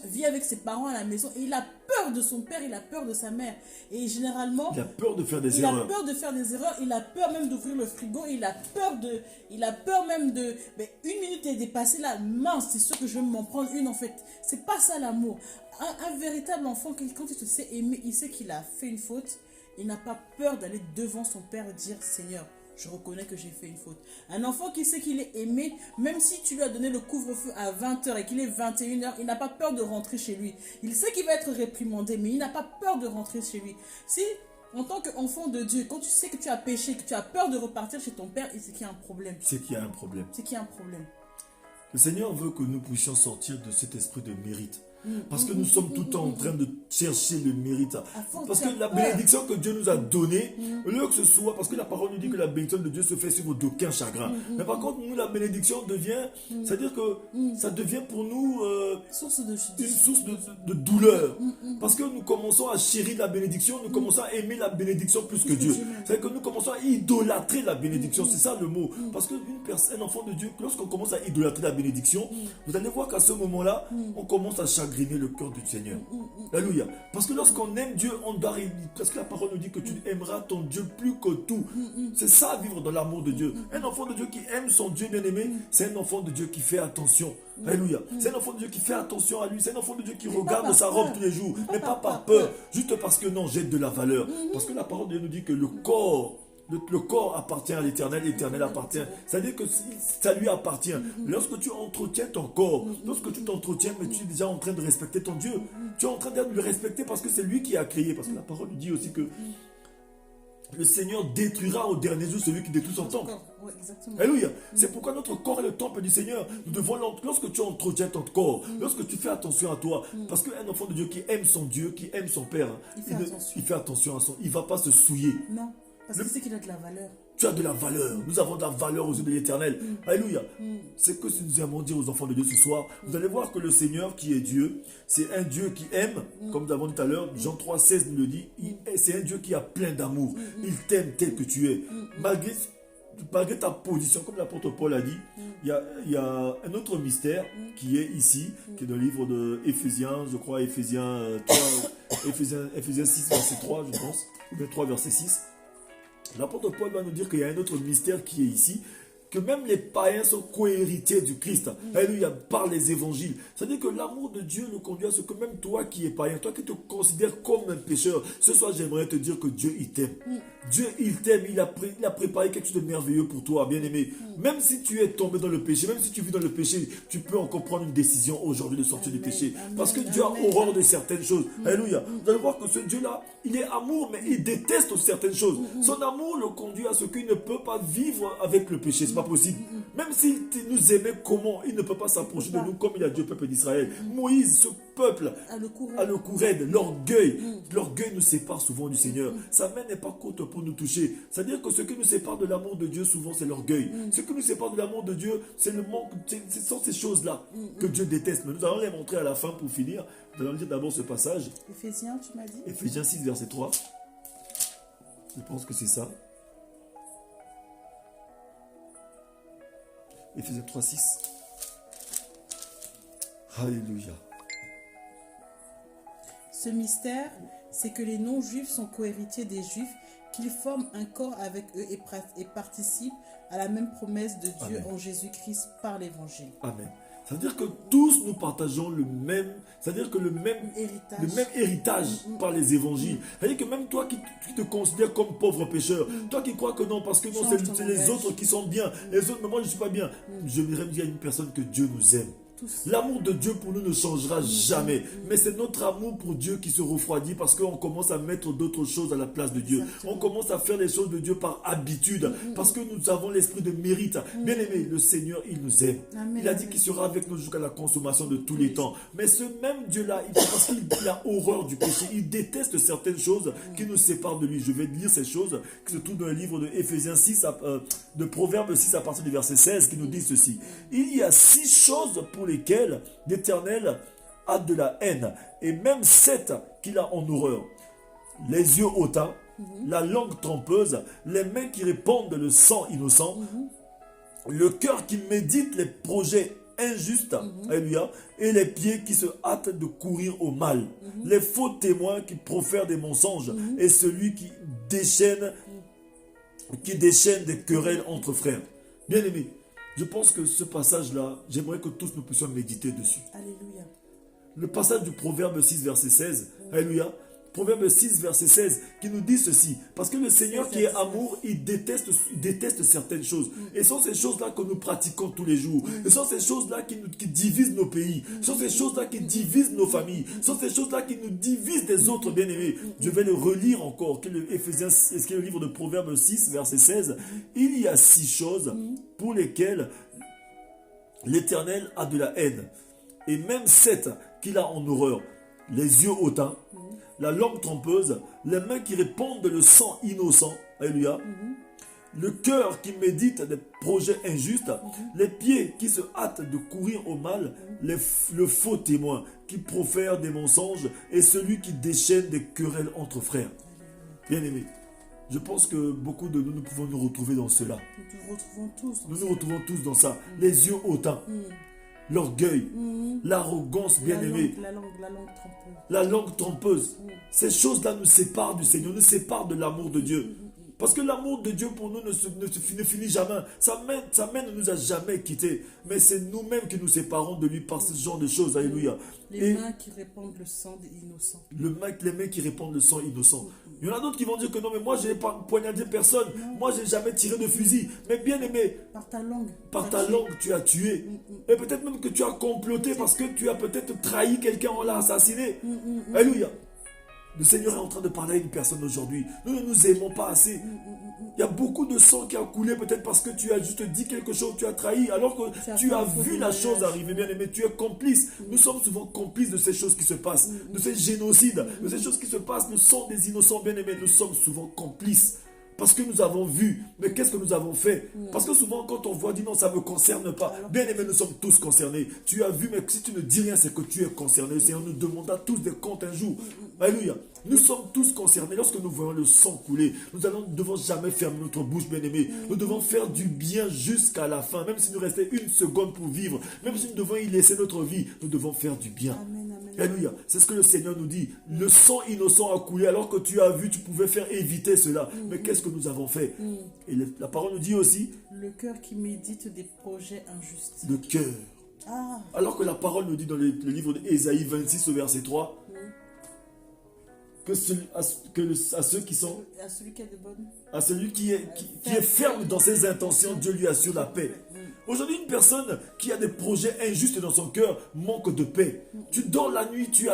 vit avec ses parents à la maison et il a peur de son père, il a peur de sa mère. Et généralement, il a peur de faire des erreurs. Il a peur de faire des erreurs, il a peur même d'ouvrir le frigo, il a peur même de... Mais une minute est dépassée là, mince, c'est sûr que je vais m'en prendre une en fait. C'est pas ça l'amour. Un véritable enfant, quand il se sait aimer, il sait qu'il a fait une faute, il n'a pas peur d'aller devant son père et dire, Seigneur, je reconnais que j'ai fait une faute. Un enfant qui sait qu'il est aimé, même si tu lui as donné le couvre-feu à 20h et qu'il est 21h, il n'a pas peur de rentrer chez lui. Il sait qu'il va être réprimandé, mais il n'a pas peur de rentrer chez lui. Si, en tant qu'enfant de Dieu, quand tu sais que tu as péché, que tu as peur de repartir chez ton père, c'est qu'il y a un problème. C'est qu'il y a un problème. C'est qu'il y a un problème. Le Seigneur veut que nous puissions sortir de cet esprit de mérite. Parce que nous sommes tout le temps en train de chercher le mérite. Parce que la bénédiction que Dieu nous a donnée, au lieu que ce soit, parce que la parole nous dit que la bénédiction de Dieu se fait sur d'aucuns chagrins. Mais par contre, nous, la bénédiction devient, c'est-à-dire que ça devient pour nous une source de douleur. Parce que nous commençons à chérir la bénédiction, nous commençons à aimer la bénédiction plus que Dieu. C'est-à-dire que nous commençons à idolâtrer la bénédiction. C'est ça le mot. Parce qu'un enfant de Dieu, lorsqu'on commence à idolâtrer la bénédiction, vous allez voir qu'à ce moment-là, on commence à chagriner le cœur du Seigneur. Alléluia. Parce que lorsqu'on aime Dieu, on doit... Parce que la parole nous dit que tu aimeras ton Dieu plus que tout. C'est ça, vivre dans l'amour de Dieu. Un enfant de Dieu qui aime son Dieu bien-aimé, c'est un enfant de Dieu qui fait attention. Alléluia. C'est un enfant de Dieu qui fait attention à lui. C'est un enfant de Dieu qui regarde sa robe tous les jours. Mais pas par peur. Juste parce que non, j'ai de la valeur. Parce que la parole de Dieu nous dit que le corps appartient à l'Éternel, l'Éternel appartient. C'est-à-dire que ça lui appartient. Lorsque tu entretiens ton corps, lorsque tu t'entretiens, mais tu es déjà en train de respecter ton Dieu. Tu es en train de le respecter parce que c'est lui qui a créé. Parce que la parole nous dit aussi que le Seigneur détruira au dernier jour celui qui détruit son temple. Ouais, Alléluia. C'est pourquoi notre corps est le temple du Seigneur. Nous devons, lorsque tu entretiens ton corps, lorsque tu fais attention à toi, parce qu'un enfant de Dieu qui aime son Dieu, qui aime son Père, il fait attention à son... Il ne va pas se souiller. Non. Parce qu'il sait qu'il a de la valeur. Tu as de la valeur. Nous avons de la valeur aux yeux de l'Éternel. Alléluia. C'est que si nous aimons dire aux enfants de Dieu ce soir, vous allez voir que le Seigneur qui est Dieu, c'est un Dieu qui aime, comme nous avons dit tout à l'heure, Jean 3,16 nous le dit, c'est un Dieu qui a plein d'amour. Il t'aime tel que tu es. Malgré ta position, comme l'apôtre Paul a dit, il y a un autre mystère qui est ici, qui est dans le livre de Éphésiens, je crois, Éphésiens 6, verset 3, je pense, ou 3, verset 6. L'apôtre Paul va nous dire qu'il y a un autre mystère qui est ici, que même les païens sont co-héritiers du Christ. Alléluia, par les évangiles. C'est-à-dire que l'amour de Dieu nous conduit à ce que même toi qui es païen, toi qui te considères comme un pécheur, ce soir j'aimerais te dire que Dieu il t'aime. Dieu il t'aime, il a préparé quelque chose de merveilleux pour toi, bien-aimé. Même si tu es tombé dans le péché, même si tu vis dans le péché, tu peux encore prendre une décision aujourd'hui de sortir du péché. Parce que Dieu a horreur de certaines choses. Alléluia. Vous allez voir que ce Dieu-là, il est amour, mais il déteste certaines choses. Son amour le conduit à ce qu'il ne peut pas vivre avec le péché. C'est pas possible. Même s'il nous aimait comment, il ne peut pas s'approcher de nous comme il a dit au peuple d'Israël. Moïse, ce peuple a le cou raide, l'orgueil. L'orgueil nous sépare souvent du Seigneur. Sa main n'est pas courte pour nous toucher. C'est-à-dire que ce qui nous sépare de l'amour de Dieu, souvent, c'est l'orgueil. Ce qui nous sépare de l'amour de Dieu, c'est le manque. Ce sont ces choses-là que Dieu déteste. Mais nous allons les montrer à la fin pour finir. Nous allons lire d'abord ce passage. Éphésiens, tu m'as dit Éphésiens 6, verset 3. Je pense que c'est ça. Éphésiens 3, 6. Alléluia. Ce mystère c'est que les non-juifs sont cohéritiers des juifs, qu'ils forment un corps avec eux et participent à la même promesse de Dieu en Jésus-Christ par l'évangile. Amen. C'est-à-dire que tous nous partageons le même, c'est-à-dire que le même héritage par les évangiles. C'est-à-dire que même toi qui te considères comme pauvre pécheur, toi qui crois que non, parce que non, c'est les autres qui sont bien, les autres, mais moi je ne suis pas bien. Je voudrais me dire à une personne que Dieu nous aime. L'amour de Dieu pour nous ne changera jamais. Mais c'est notre amour pour Dieu qui se refroidit parce qu'on commence à mettre d'autres choses à la place de Dieu. Exactement. On commence à faire les choses de Dieu par habitude. Parce que nous avons l'esprit de mérite. Bien aimé, le Seigneur, il nous aime. Amen, il a dit qu'il sera avec nous jusqu'à la consommation de tous les temps. Mais ce même Dieu-là, parce qu'il a horreur du péché, il déteste certaines choses qui nous séparent de lui. Je vais lire ces choses qui se trouvent dans le livre de Éphésiens 6, de Proverbes 6 à partir du verset 16 qui nous dit ceci. Il y a 6 choses pour lesquels l'Éternel a de la haine, et même 7 qu'il a en horreur. Les yeux hautains, la langue trompeuse, les mains qui répandent le sang innocent, le cœur qui médite les projets injustes, alléluia, et les pieds qui se hâtent de courir au mal, les faux témoins qui profèrent des mensonges, et celui qui déchaîne des querelles entre frères. Bien aimé, je pense que ce passage-là, j'aimerais que tous nous puissions méditer dessus. Alléluia. Le passage du Proverbe 6, verset 16. Alléluia. Proverbe 6, verset 16, qui nous dit ceci. Parce que le Seigneur qui est amour, il déteste certaines choses. Et ce sont ces choses-là que nous pratiquons tous les jours. Et ce sont ces choses-là qui divisent nos pays. Ce sont ces choses-là qui divisent nos familles. Ce sont ces choses-là qui nous divisent des autres bien-aimés. Je vais le relire encore. Qui est le livre de Proverbe 6, verset 16. Il y a 6 choses pour lesquelles l'Éternel a de la haine. Et même 7 qu'il a en horreur. Les yeux hautains, la langue trompeuse, les mains qui répandent le sang innocent, alléluia, le cœur qui médite des projets injustes, les pieds qui se hâtent de courir au mal, le faux témoin qui profère des mensonges et celui qui déchaîne des querelles entre frères. Bien-aimés, je pense que beaucoup de nous pouvons nous retrouver dans cela. Nous nous retrouvons tous dans ça. Les yeux hautains. L'orgueil, l'arrogance, bien-aimée, la langue trompeuse. Ces choses-là nous séparent du Seigneur, nous séparent de l'amour de Dieu. Parce que l'amour de Dieu pour nous ne finit jamais. Sa main ne nous a jamais quittés. Mais c'est nous-mêmes qui nous séparons de lui par ce genre de choses. Alléluia. Les mains qui répandent le sang des innocents. Les mains qui répandent le sang innocent. Il y en a d'autres qui vont dire que non, mais moi je n'ai pas poignardé personne. Moi je n'ai jamais tiré de fusil. Mais bien aimé, par ta langue. Par ta langue, tu as tué. Et peut-être même que tu as comploté parce que tu as peut-être trahi quelqu'un, on l'a assassiné. Alléluia. Le Seigneur est en train de parler à une personne aujourd'hui. Nous ne nous aimons pas assez. Il y a beaucoup de sang qui a coulé peut-être parce que tu as juste dit quelque chose, tu as trahi, alors que tu as vu la chose arriver, bien aimé, tu es complice. Nous sommes souvent complices de ces choses qui se passent, de ces génocides, de ces choses qui se passent, le sang des innocents, bien aimés, nous sommes souvent complices. Parce que nous avons vu, mais qu'est-ce que nous avons fait? Parce que souvent quand on voit, dit non, ça ne me concerne pas. Bien aimé, nous sommes tous concernés. Tu as vu, mais si tu ne dis rien, c'est que tu es concerné. Le Seigneur nous demandera tous des comptes un jour. Alléluia. Nous sommes tous concernés. Lorsque nous voyons le sang couler, nous ne devons jamais fermer notre bouche, bien aimé. Nous devons faire du bien jusqu'à la fin. Même si nous restait une seconde pour vivre, même si nous devons y laisser notre vie, nous devons faire du bien. Amen, amen. Alléluia. C'est ce que le Seigneur nous dit. Le sang innocent a coulé alors que tu as vu, tu pouvais faire éviter cela. Mais qu'est-ce que nous avons fait? Et la parole nous dit aussi, le cœur qui médite des projets injustes. Le cœur. Alors que la parole nous dit dans le livre d'Ésaïe 26 au verset 3, à ceux qui sont, à celui qui a de bonnes, à celui qui est ferme dans ses intentions, Dieu lui assure la paix. Aujourd'hui, une personne qui a des projets injustes dans son cœur manque de paix. Tu dors la nuit, tu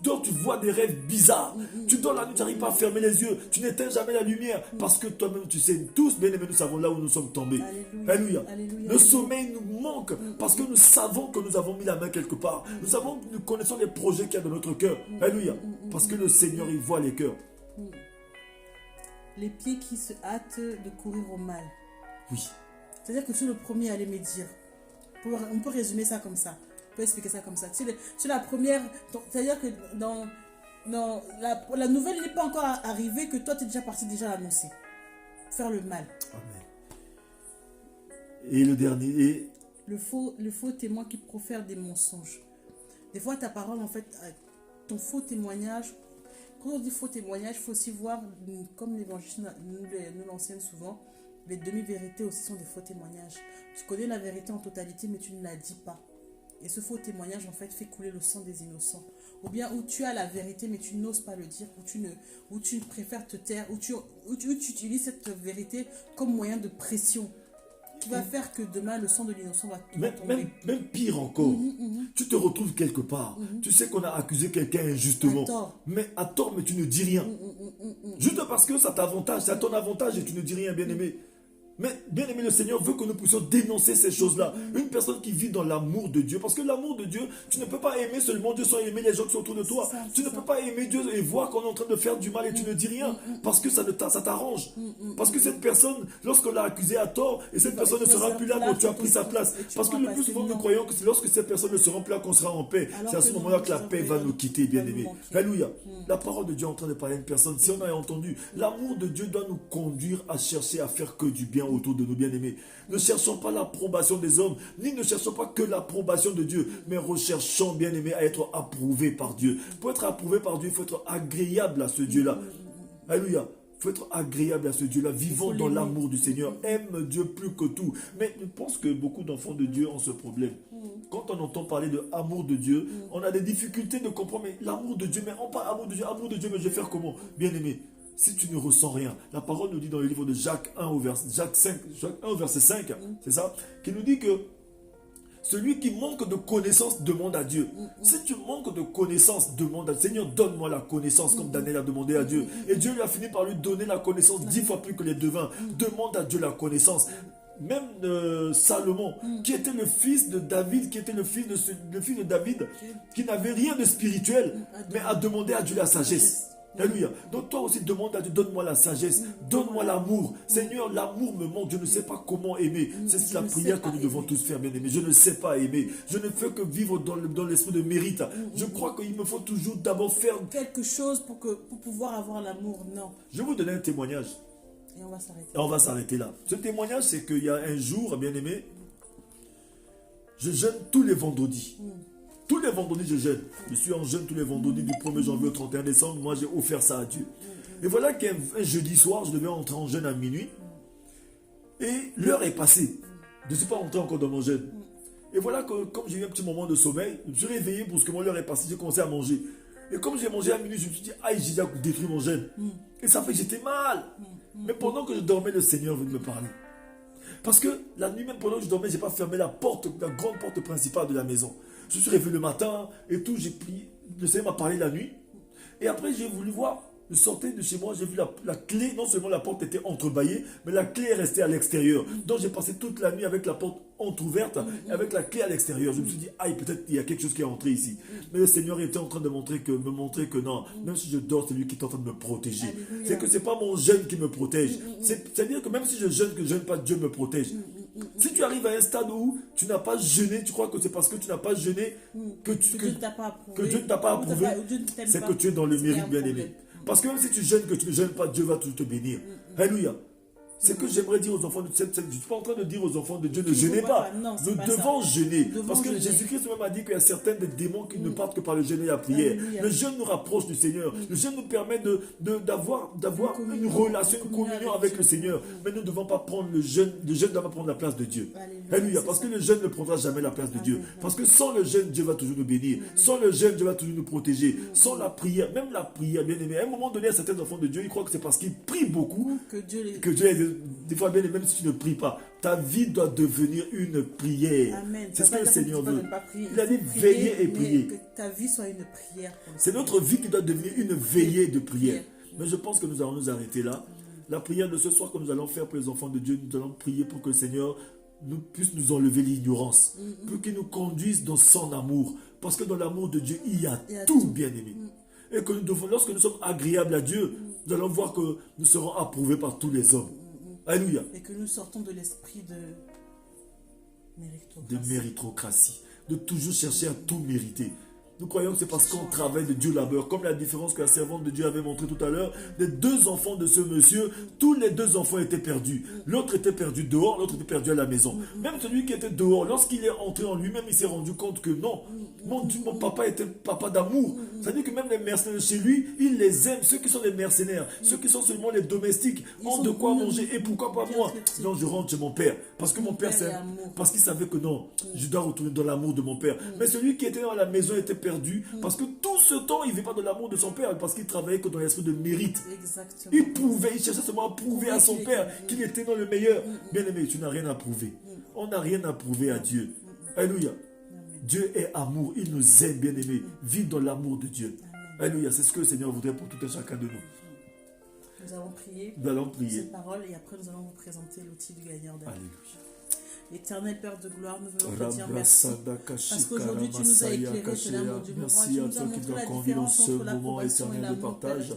dors, tu vois des rêves bizarres. Tu dors la nuit, tu n'arrives pas à fermer les yeux. Tu n'éteins jamais la lumière parce que toi-même, tu sais, tous, bien aimés, nous savons là où nous sommes tombés. Alléluia. Le sommeil nous manque parce que nous savons que nous avons mis la main quelque part. Nous connaissons les projets qu'il y a dans notre cœur. Alléluia. Parce que le Seigneur, il voit les cœurs. Les pieds qui se hâtent de courir au mal. Oui. C'est-à-dire que tu es le premier à les médire. On peut résumer ça comme ça. On peut expliquer ça comme ça. Tu es la première. C'est-à-dire que dans la nouvelle n'est pas encore arrivée que toi, tu es déjà parti l'annoncer. Faire le mal. Amen. Et le dernier. Le faux témoin qui profère des mensonges. Des fois, ta parole, en fait, ton faux témoignage Quand on dit faux témoignage, il faut aussi voir, comme l'évangile nous l'enseigne souvent, les demi-vérités aussi sont des faux témoignages. Tu connais la vérité en totalité, mais tu ne la dis pas. Et ce faux témoignage, en fait, fait couler le sang des innocents. Ou bien où tu as la vérité, mais tu n'oses pas le dire, où tu préfères te taire, où tu utilises cette vérité comme moyen de pression, qui va faire que demain, le sang de l'innocent va tomber. Même pire encore, tu te retrouves quelque part. Tu sais qu'on a accusé quelqu'un injustement. À tort, mais tu ne dis rien. Juste parce que ça t'avantage, c'est à ton avantage et tu ne dis rien, bien-aimé. Mais bien aimé, le Seigneur veut que nous puissions dénoncer ces choses-là. Une personne qui vit dans l'amour de Dieu. Parce que l'amour de Dieu, tu ne peux pas aimer seulement Dieu sans aimer les gens qui sont autour de toi. Tu ne peux pas aimer Dieu et voir qu'on est en train de faire du mal et tu ne dis rien. Parce que ça t'arrange. Parce que cette personne, lorsqu'on l'a accusée à tort, et cette personne ne sera plus là quand tu as pris sa place. Parce que le plus souvent, nous croyons que c'est lorsque cette personne ne sera plus là qu'on sera en paix. C'est à ce moment-là que la paix va nous quitter, bien aimé. Alléluia. La parole de Dieu est en train de parler à une personne. Si on a entendu, l'amour de Dieu doit nous conduire à chercher à faire que du bien autour de nos bien-aimés. Ne cherchons pas l'approbation des hommes, ni ne cherchons pas que l'approbation de Dieu, mais recherchons, bien-aimés, à être approuvés par Dieu. Pour être approuvé par Dieu, il faut être agréable à ce Dieu-là. Alléluia. Il faut être agréable à ce Dieu-là. Vivons dans l'amour du Seigneur. Aime Dieu plus que tout. Mais je pense que beaucoup d'enfants de Dieu ont ce problème. Quand on entend parler de amour de Dieu, on a des difficultés de comprendre, mais l'amour de Dieu, mais on parle amour de Dieu, mais je vais faire comment? Bien-aimé, si tu ne ressens rien, la parole nous dit dans le livre de Jacques 1 au verset 5, c'est ça, qui nous dit que celui qui manque de connaissance demande à Dieu. Si tu manques de connaissance, demande à Dieu. Seigneur, donne-moi la connaissance, comme Daniel a demandé à Dieu. Et Dieu lui a fini par lui donner la connaissance 10 fois plus que les devins. Demande à Dieu la connaissance. Même Salomon, qui était le fils de David, qui n'avait rien de spirituel, mais a demandé à Dieu la sagesse. Alléluia. Donc toi aussi demande à Dieu, donne-moi la sagesse, donne-moi l'amour. Seigneur, l'amour me manque, je ne sais pas comment aimer. C'est la prière que nous devons tous faire, bien aimés. Je ne sais pas aimer. Je ne fais que vivre dans l'esprit de mérite. Je crois qu'il me faut toujours d'abord faire quelque chose pour pouvoir avoir l'amour. Non. Je vais vous donner un témoignage. Et on va s'arrêter. On va s'arrêter là. Ce témoignage, c'est qu'il y a un jour, bien aimé, je jeûne tous les vendredis. Tous les vendredis, je jeûne. Je suis en jeûne tous les vendredis du 1er janvier au 31 décembre. Moi, j'ai offert ça à Dieu. Et voilà qu'un jeudi soir, je devais entrer en jeûne à minuit. Et l'heure est passée. Je ne suis pas entré encore dans mon jeûne. Et voilà que, comme j'ai eu un petit moment de sommeil, je me suis réveillé brusquement, l'heure est passée, j'ai commencé à manger. Et comme j'ai mangé à minuit, je me suis dit, aïe, j'ai déjà détruit mon jeûne. Et ça fait que j'étais mal. Mais pendant que je dormais, le Seigneur venait me parler. Parce que la nuit, même pendant que je dormais, je n'ai pas fermé la grande porte principale de la maison. Je suis réveillé le matin et tout, j'ai prié. Le Seigneur m'a parlé la nuit. Et après, j'ai voulu voir. Je sortais de chez moi, j'ai vu la clé. Non seulement la porte était entrebâillée, mais la clé est restée à l'extérieur. Donc j'ai passé toute la nuit avec la porte entrouverte, avec la clé à l'extérieur. Je me suis dit, aïe, peut-être il y a quelque chose qui est entré ici. Mais le Seigneur était en train de me montrer que non, même si je dors, c'est lui qui est en train de me protéger. Alléluia. C'est que ce n'est pas mon jeûne qui me protège. C'est-à-dire que même si je jeûne, que je jeûne pas, Dieu me protège. Si tu arrives à un stade où tu n'as pas jeûné, tu crois que c'est parce que tu n'as pas jeûné que Dieu ne t'a pas approuvé, c'est que tu es dans le mérite, bien aimé. Parce que même si tu jeûnes, que tu ne jeûnes pas, Dieu va toujours te bénir. Alléluia. C'est que j'aimerais dire aux enfants de Dieu, je ne suis pas en train de dire aux enfants de Dieu, ne jeûnez pas. Nous devons jeûner. Parce que Jésus-Christ même a dit qu'il y a certains des démons qui ne partent que par le jeûne et la prière. Le jeûne nous rapproche du Seigneur. Le jeûne nous permet d'avoir une relation, une communion avec le Seigneur. Mais nous ne devons pas prendre le jeûne. Le jeûne ne doit pas prendre la place de Dieu. Alléluia. Parce que le jeûne ne prendra jamais la place de Dieu. Parce que sans le jeûne, Dieu va toujours nous bénir. Sans le jeûne, Dieu va toujours nous protéger. Sans la prière, même la prière, bien aimé. À un moment donné, certains enfants de Dieu, ils croient que c'est parce qu'ils prient beaucoup que Dieu est. Des fois, bien, même si tu ne pries pas, ta vie doit devenir une prière. C'est ce que le Seigneur veut. Il a dit veiller et prier. Que ta vie soit une prière. C'est notre vie qui doit devenir une veillée de prière. Mais je pense que nous allons nous arrêter là. La prière de ce soir que nous allons faire pour les enfants de Dieu, nous allons prier pour que le Seigneur puisse nous enlever l'ignorance, pour qu'il nous conduise dans son amour. Parce que dans l'amour de Dieu, il y a tout, bien aimé. Et que lorsque nous sommes agréables à Dieu, nous allons voir que nous serons approuvés par tous les hommes. Alléluia. Et que nous sortons de l'esprit de méritocratie. De toujours chercher à tout mériter. Nous croyons que c'est parce qu'on travaille de Dieu labeur. Comme la différence que la servante de Dieu avait montré tout à l'heure, des 2 enfants de ce monsieur, tous les 2 enfants étaient perdus. L'autre était perdu dehors, l'autre était perdu à la maison. Même celui qui était dehors, lorsqu'il est entré en lui-même, il s'est rendu compte que non, mon Dieu, mon papa était papa d'amour. C'est-à-dire que même les mercenaires chez lui, il les aime. Ceux qui sont des mercenaires, ceux qui sont seulement les domestiques, ont de quoi manger. Et pourquoi pas moi? Non, je rentre chez mon père. Parce que mon père, c'est parce qu'il savait que non, je dois retourner dans l'amour de mon père. Mais celui qui était dans la maison était perdu parce que tout ce temps, il ne vivait pas dans l'amour de son père parce qu'il travaillait que dans l'esprit de mérite. Exactement. Il cherchait seulement à prouver à son père qu'il était dans le meilleur. Bien aimé, tu n'as rien à prouver. On n'a rien à prouver à Dieu. Alléluia. Dieu est amour, il nous aime, bien aimé. Vive dans l'amour de Dieu. Alléluia, c'est ce que le Seigneur voudrait pour tout et chacun de nous. Nous allons prier. Nous allons prier. Cette parole et après nous allons vous présenter l'outil du gagnant d'âme. Alléluia. Éternel Père de gloire, nous voulons te dire merci. Parce qu'aujourd'hui, tu nous as éclairé, mon Dieu. Merci à toi qui dois convier dans ce moment éternel de partage.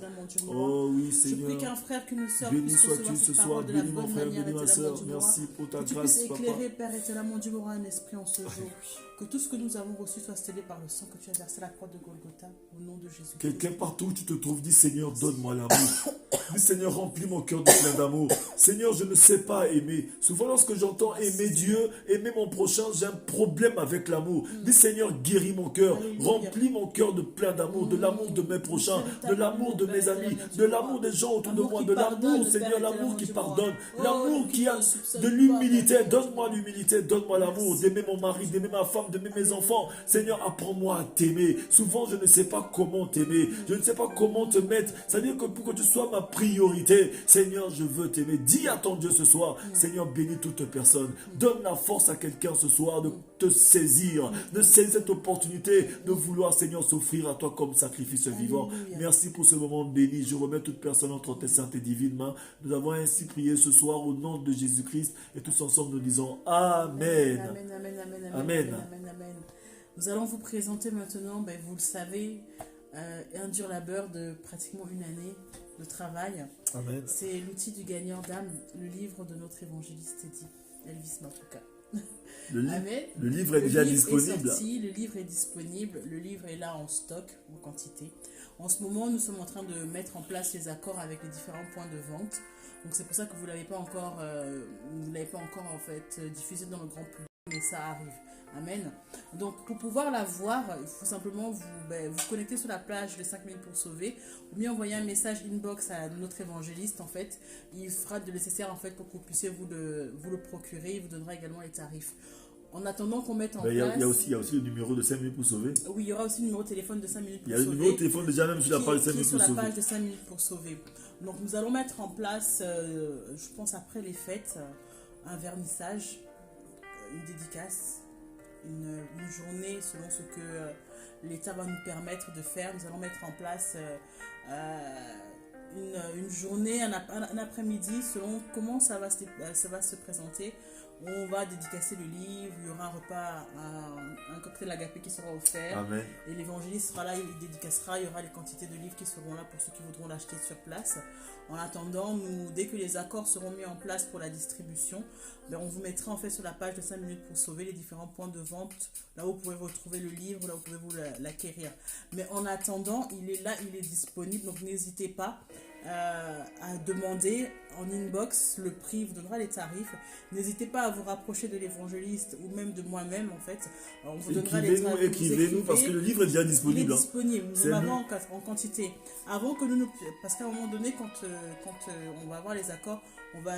Oh oui, Seigneur. Je prie qu'un frère que nous sœurs béni sois-tu ce soir, béni mon frère, béni ma sœur. Merci pour ta grâce, Papa. Que tu puisses éclairer, Père éternel, mon Dieu, un esprit en ce jour. Que tout ce que nous avons reçu soit scellé par le sang que tu as versé à la croix de Golgotha, au nom de Jésus. Quelqu'un partout où tu te trouves, dis Seigneur, donne-moi l'amour. Dis Seigneur, remplis mon cœur de plein d'amour. Seigneur, je ne sais pas aimer. Souvent, lorsque j'entends aimer Dieu, aimer mon prochain, j'ai un problème avec l'amour. Dis Seigneur, guéris mon cœur. Remplis mon cœur de plein d'amour, de l'amour de mes prochains, de l'amour de mes amis, de l'amour des gens autour de moi, de l'amour, Seigneur, l'amour qui pardonne, l'amour qui a de l'humilité. Donne-moi l'humilité, donne-moi l'amour, d'aimer mon mari, d'aimer ma femme, d'aimer mes enfants. Seigneur, apprends-moi à t'aimer. Souvent, je ne sais pas comment t'aimer. Je ne sais pas comment te mettre. C'est-à-dire que pour que tu sois ma priorité, Seigneur, je veux t'aimer. Dis à ton Dieu ce soir, Seigneur, bénis toute personne. Donne la force à quelqu'un ce soir de te saisir, de saisir cette opportunité de vouloir, Seigneur, s'offrir à toi comme sacrifice vivant. Merci pour ce moment béni. Je remets toute personne entre tes saintes et divines mains. Nous avons ainsi prié ce soir au nom de Jésus-Christ et tous ensemble nous disons Amen. Amen, amen, amen, Amen. amen. Nous allons vous présenter maintenant, vous le savez, un dur labeur de pratiquement une année de travail. Amen. C'est l'outil du gagnant d'âme, le livre de notre évangéliste Elvis Matuka. Le livre est déjà disponible. Le livre est disponible. Le livre est là en stock, en quantité. En ce moment, nous sommes en train de mettre en place les accords avec les différents points de vente. Donc c'est pour ça que vous ne l'avez pas encore, en fait diffusé dans le grand public, mais ça arrive. Amen. Donc pour pouvoir la voir, il faut simplement vous connecter sur la page de 5 minutes pour sauver, ou bien envoyer un message inbox à notre évangéliste en fait. Il fera de nécessaire en fait pour que vous puissiez vous le procurer. Il vous donnera également les tarifs. En attendant qu'on mette en place... Il y a aussi le numéro de 5 minutes pour sauver. Oui, il y aura aussi le numéro de téléphone de 5 minutes pour sauver. Il y a le numéro de téléphone déjà même sur la page de 5 minutes pour sauver. Sur la page de 5 minutes pour sauver. Donc nous allons mettre en place, je pense après les fêtes, un vernissage, une dédicace, une journée selon ce que l'État va nous permettre de faire. Nous allons mettre en place une journée, un après-midi selon comment ça va se présenter. On va dédicacer le livre, il y aura un repas, un cocktail agapé qui sera offert. Amen. Et l'évangéliste sera là, il dédicacera, il y aura les quantités de livres qui seront là pour ceux qui voudront l'acheter sur place. En attendant, dès que les accords seront mis en place pour la distribution, on vous mettra en fait sur la page de 5 minutes pour sauver les différents points de vente, là où vous pouvez retrouver le livre, là où vous pouvez l'acquérir. Mais en attendant, il est là, il est disponible, donc n'hésitez pas à demander en inbox le prix, vous donnera les tarifs. N'hésitez pas à vous rapprocher de l'évangéliste ou même de moi-même en fait. On vous donnera les tarifs. Écrivez-nous parce que le livre est déjà disponible. Il est disponible, nous en avons en quantité. Avant que parce qu'à un moment donné, quand on va avoir les accords, on va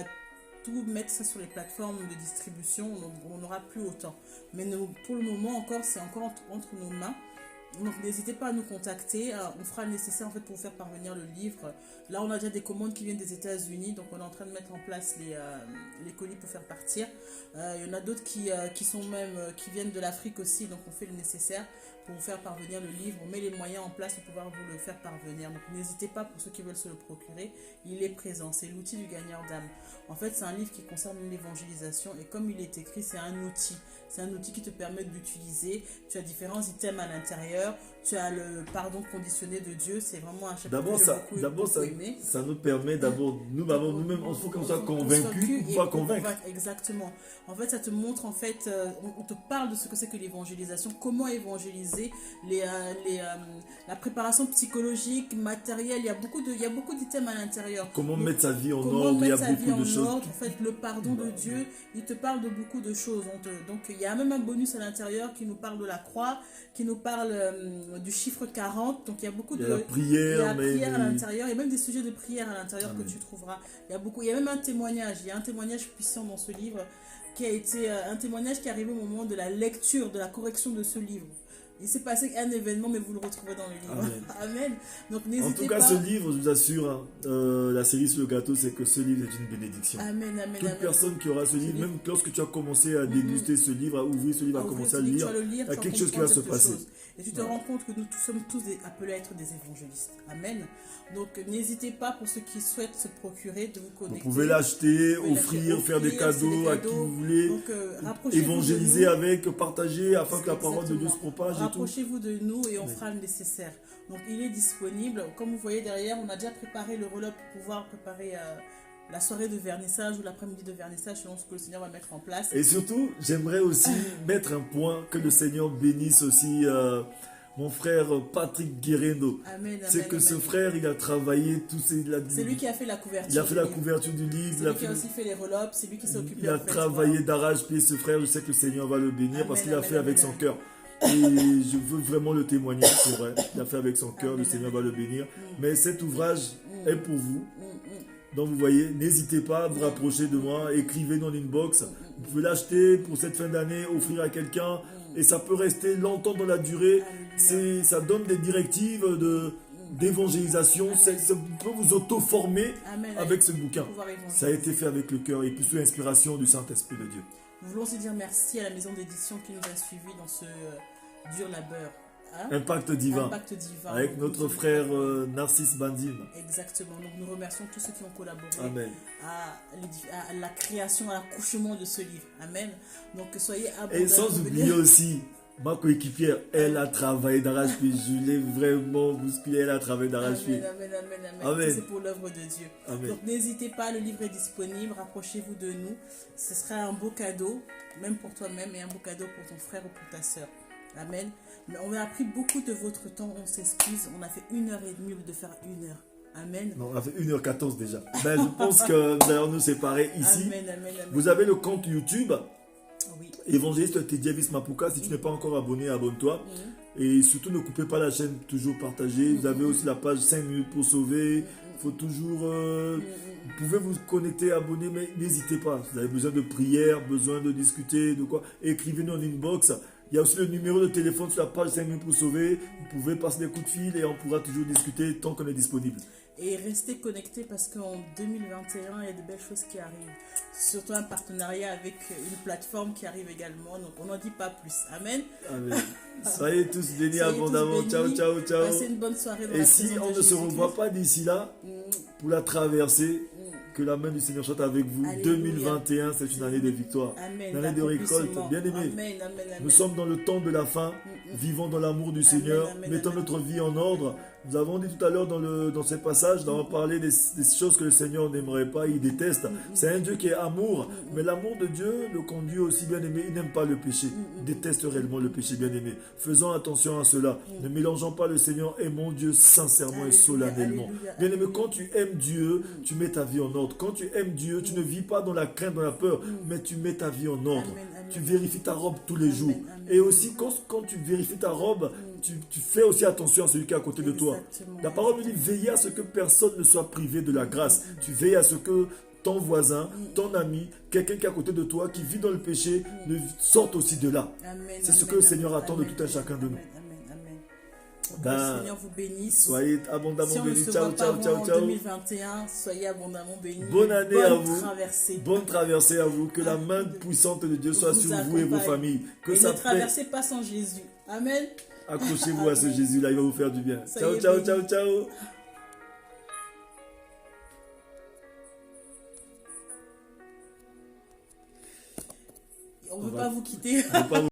tout mettre ça sur les plateformes de distribution, on n'aura plus autant. Mais pour le moment encore, c'est encore entre nos mains. Donc n'hésitez pas à nous contacter, on fera le nécessaire en fait pour vous faire parvenir le livre. Là on a déjà des commandes qui viennent des États-Unis, donc on est en train de mettre en place les colis pour faire partir. Il y en a d'autres qui viennent de l'Afrique aussi, donc on fait le nécessaire pour vous faire parvenir le livre. On met les moyens en place pour pouvoir vous le faire parvenir. Donc n'hésitez pas, pour ceux qui veulent se le procurer, il est présent. C'est l'outil du gagneur d'âme. En fait c'est un livre qui concerne l'évangélisation et comme il est écrit, c'est un outil. C'est un outil qui te permet d'utiliser. Tu as différents items à l'intérieur. Tu as le pardon conditionné de Dieu. C'est vraiment un chapitre que j'ai beaucoup aimé. Ça nous permet d'abord, nous-mêmes, il faut qu'on soit convaincus pour pouvoir convaincre. Exactement. En fait, ça te montre, en fait, on te parle de ce que c'est que l'évangélisation, comment évangéliser utiliser, la préparation psychologique, matérielle, il y a beaucoup d'items à l'intérieur. Comment mettre sa vie en ordre, il y a beaucoup de choses. En fait, le pardon de Dieu, il te parle de beaucoup de choses. Donc, il y a même un bonus à l'intérieur qui nous parle de la croix, qui nous parle du chiffre 40. Donc, il y a beaucoup de prière, à l'intérieur. Il y a même des sujets de prière à l'intérieur que tu trouveras. Il y a même un témoignage. Il y a un témoignage puissant dans ce livre qui a été un témoignage qui est arrivé au moment de la lecture, de la correction de ce livre. Il s'est passé un événement, mais vous le retrouverez dans le livre. Amen. Amen. Donc n'hésitez pas. En tout cas, ce livre, je vous assure, la série sur le gâteau, c'est que ce livre est une bénédiction. Amen, amen. Toute personne qui aura ce livre, même lorsque tu as commencé à déguster ce livre, à ouvrir ce livre, à commencer à le lire, il y a quelque chose qui va se passer. Et tu te rends compte que nous sommes tous appelés à être des évangélistes. Amen. Donc n'hésitez pas, pour ceux qui souhaitent se procurer, de vous connecter. Vous pouvez l'acheter, offrir, faire des cadeaux à qui vous voulez, évangéliser avec, partager afin que la parole de Dieu se propage. Rapprochez-vous de nous et on fera le nécessaire. Donc il est disponible. Comme vous voyez derrière, on a déjà préparé le roll-up pour pouvoir préparer la soirée de vernissage ou l'après-midi de vernissage selon ce que le Seigneur va mettre en place. Et surtout, j'aimerais aussi mettre un point, que le Seigneur bénisse aussi mon frère Patrick Guerrero. C'est que ce frère, il a travaillé tous ces... C'est lui qui a fait la couverture. Il a fait la couverture du livre. C'est lui qui a aussi fait les roll-ups. C'est lui qui s'est occupé. Il a travaillé d'arrache-pied. Ce frère, je sais que le Seigneur va le bénir parce qu'il a fait avec son cœur. Et je veux vraiment le témoigner, c'est vrai. Il a fait avec son cœur, le Seigneur va le bénir. Mais cet ouvrage est pour vous. Donc vous voyez, n'hésitez pas à vous rapprocher de moi, écrivez dans l'inbox. Vous pouvez l'acheter pour cette fin d'année, offrir à quelqu'un. Et ça peut rester longtemps dans la durée. Ça donne des directives d'évangélisation. Ça peut vous auto-former avec ce bouquin. Ça a été fait avec le cœur et puis sous l'inspiration du Saint-Esprit de Dieu. Nous voulons aussi dire merci à la maison d'édition qui nous a suivis dans ce dur labeur. Impact divin. Avec notre frère Narcisse Bandim. Exactement. Donc nous remercions tous ceux qui ont collaboré à la création, à l'accouchement de ce livre. Amen. Donc soyez abondamment. Et sans oublier aussi ma coéquipière, elle a travaillé d'arrache-pied. Je l'ai vraiment bousculée, elle a travaillé d'arrache-pied. Amen. C'est pour l'œuvre de Dieu. Amen. Donc n'hésitez pas, le livre est disponible. Rapprochez-vous de nous. Ce sera un beau cadeau, même pour toi-même, et un beau cadeau pour ton frère ou pour ta soeur. Amen. Mais on a pris beaucoup de votre temps, on s'excuse. On a fait 1h30 de faire 1 heure. Amen. Non, on a fait 1h14 déjà. Ben, je pense que nous allons nous séparer ici. Amen. Vous avez le compte YouTube. Oui. Évangéliste Tedjavis Mapuka. Si tu n'es pas encore abonné, abonne-toi. Et surtout, ne coupez pas la chaîne, toujours partagée. Vous avez aussi la page 5 minutes pour sauver. Il faut toujours... Vous pouvez vous connecter, abonner, mais n'hésitez pas. Vous avez besoin de prière, besoin de discuter, de quoi. Écrivez-nous en inbox. Il y a aussi le numéro de téléphone sur la page 5 minutes pour sauver. Vous pouvez passer des coups de fil et on pourra toujours discuter tant qu'on est disponible. Et restez connectés parce qu'en 2021, il y a de belles choses qui arrivent. Surtout un partenariat avec une plateforme qui arrive également. Donc on n'en dit pas plus. Amen. Amen. Soyez tous bénis abondamment. Ciao. Passez une bonne soirée. Et si on ne se revoit pas d'ici là, pour la traversée, que la main du Seigneur soit avec vous. Alléluia. 2021, c'est une année de victoire. Amen. Une année de récolte. Bien aimé. Nous sommes dans le temps de la fin. Vivons dans l'amour du Seigneur. Mettons notre vie en ordre. Nous avons dit tout à l'heure dans ces passages, nous avons parlé des choses que le Seigneur n'aimerait pas, il déteste. C'est un Dieu qui est amour. Mais l'amour de Dieu le conduit aussi, bien aimé. Il n'aime pas le péché. Il déteste réellement le péché, bien aimé. Faisons attention à cela. Ne mélangeons pas le Seigneur et mon Dieu sincèrement et solennellement. Bien aimé, quand tu aimes Dieu, tu mets ta vie en ordre. Quand tu aimes Dieu, tu ne vis pas dans la crainte, dans la peur, mais tu mets ta vie en ordre. Tu vérifies ta robe tous les jours. Et aussi, quand tu vérifies ta robe, tu fais aussi attention à celui qui est à côté de toi. La parole me dit, veillez à ce que personne ne soit privé de la grâce. Tu veilles à ce que ton voisin, ton ami, quelqu'un qui est à côté de toi, qui vit dans le péché, ne sorte aussi de là. C'est ce que le Seigneur attend de tout un chacun de nous. Que le Seigneur vous bénisse. Soyez abondamment bénis. Ciao. 2021, soyez abondamment bénis. Bonne année à vous. Traversée. Bonne traversée à vous. Que la main puissante de Dieu soit sur vous et vos familles. Que et ne traversez pas sans Jésus. Amen. Accrochez-vous à ce Jésus-là, il va vous faire du bien. Ciao. On ne veut pas vous quitter.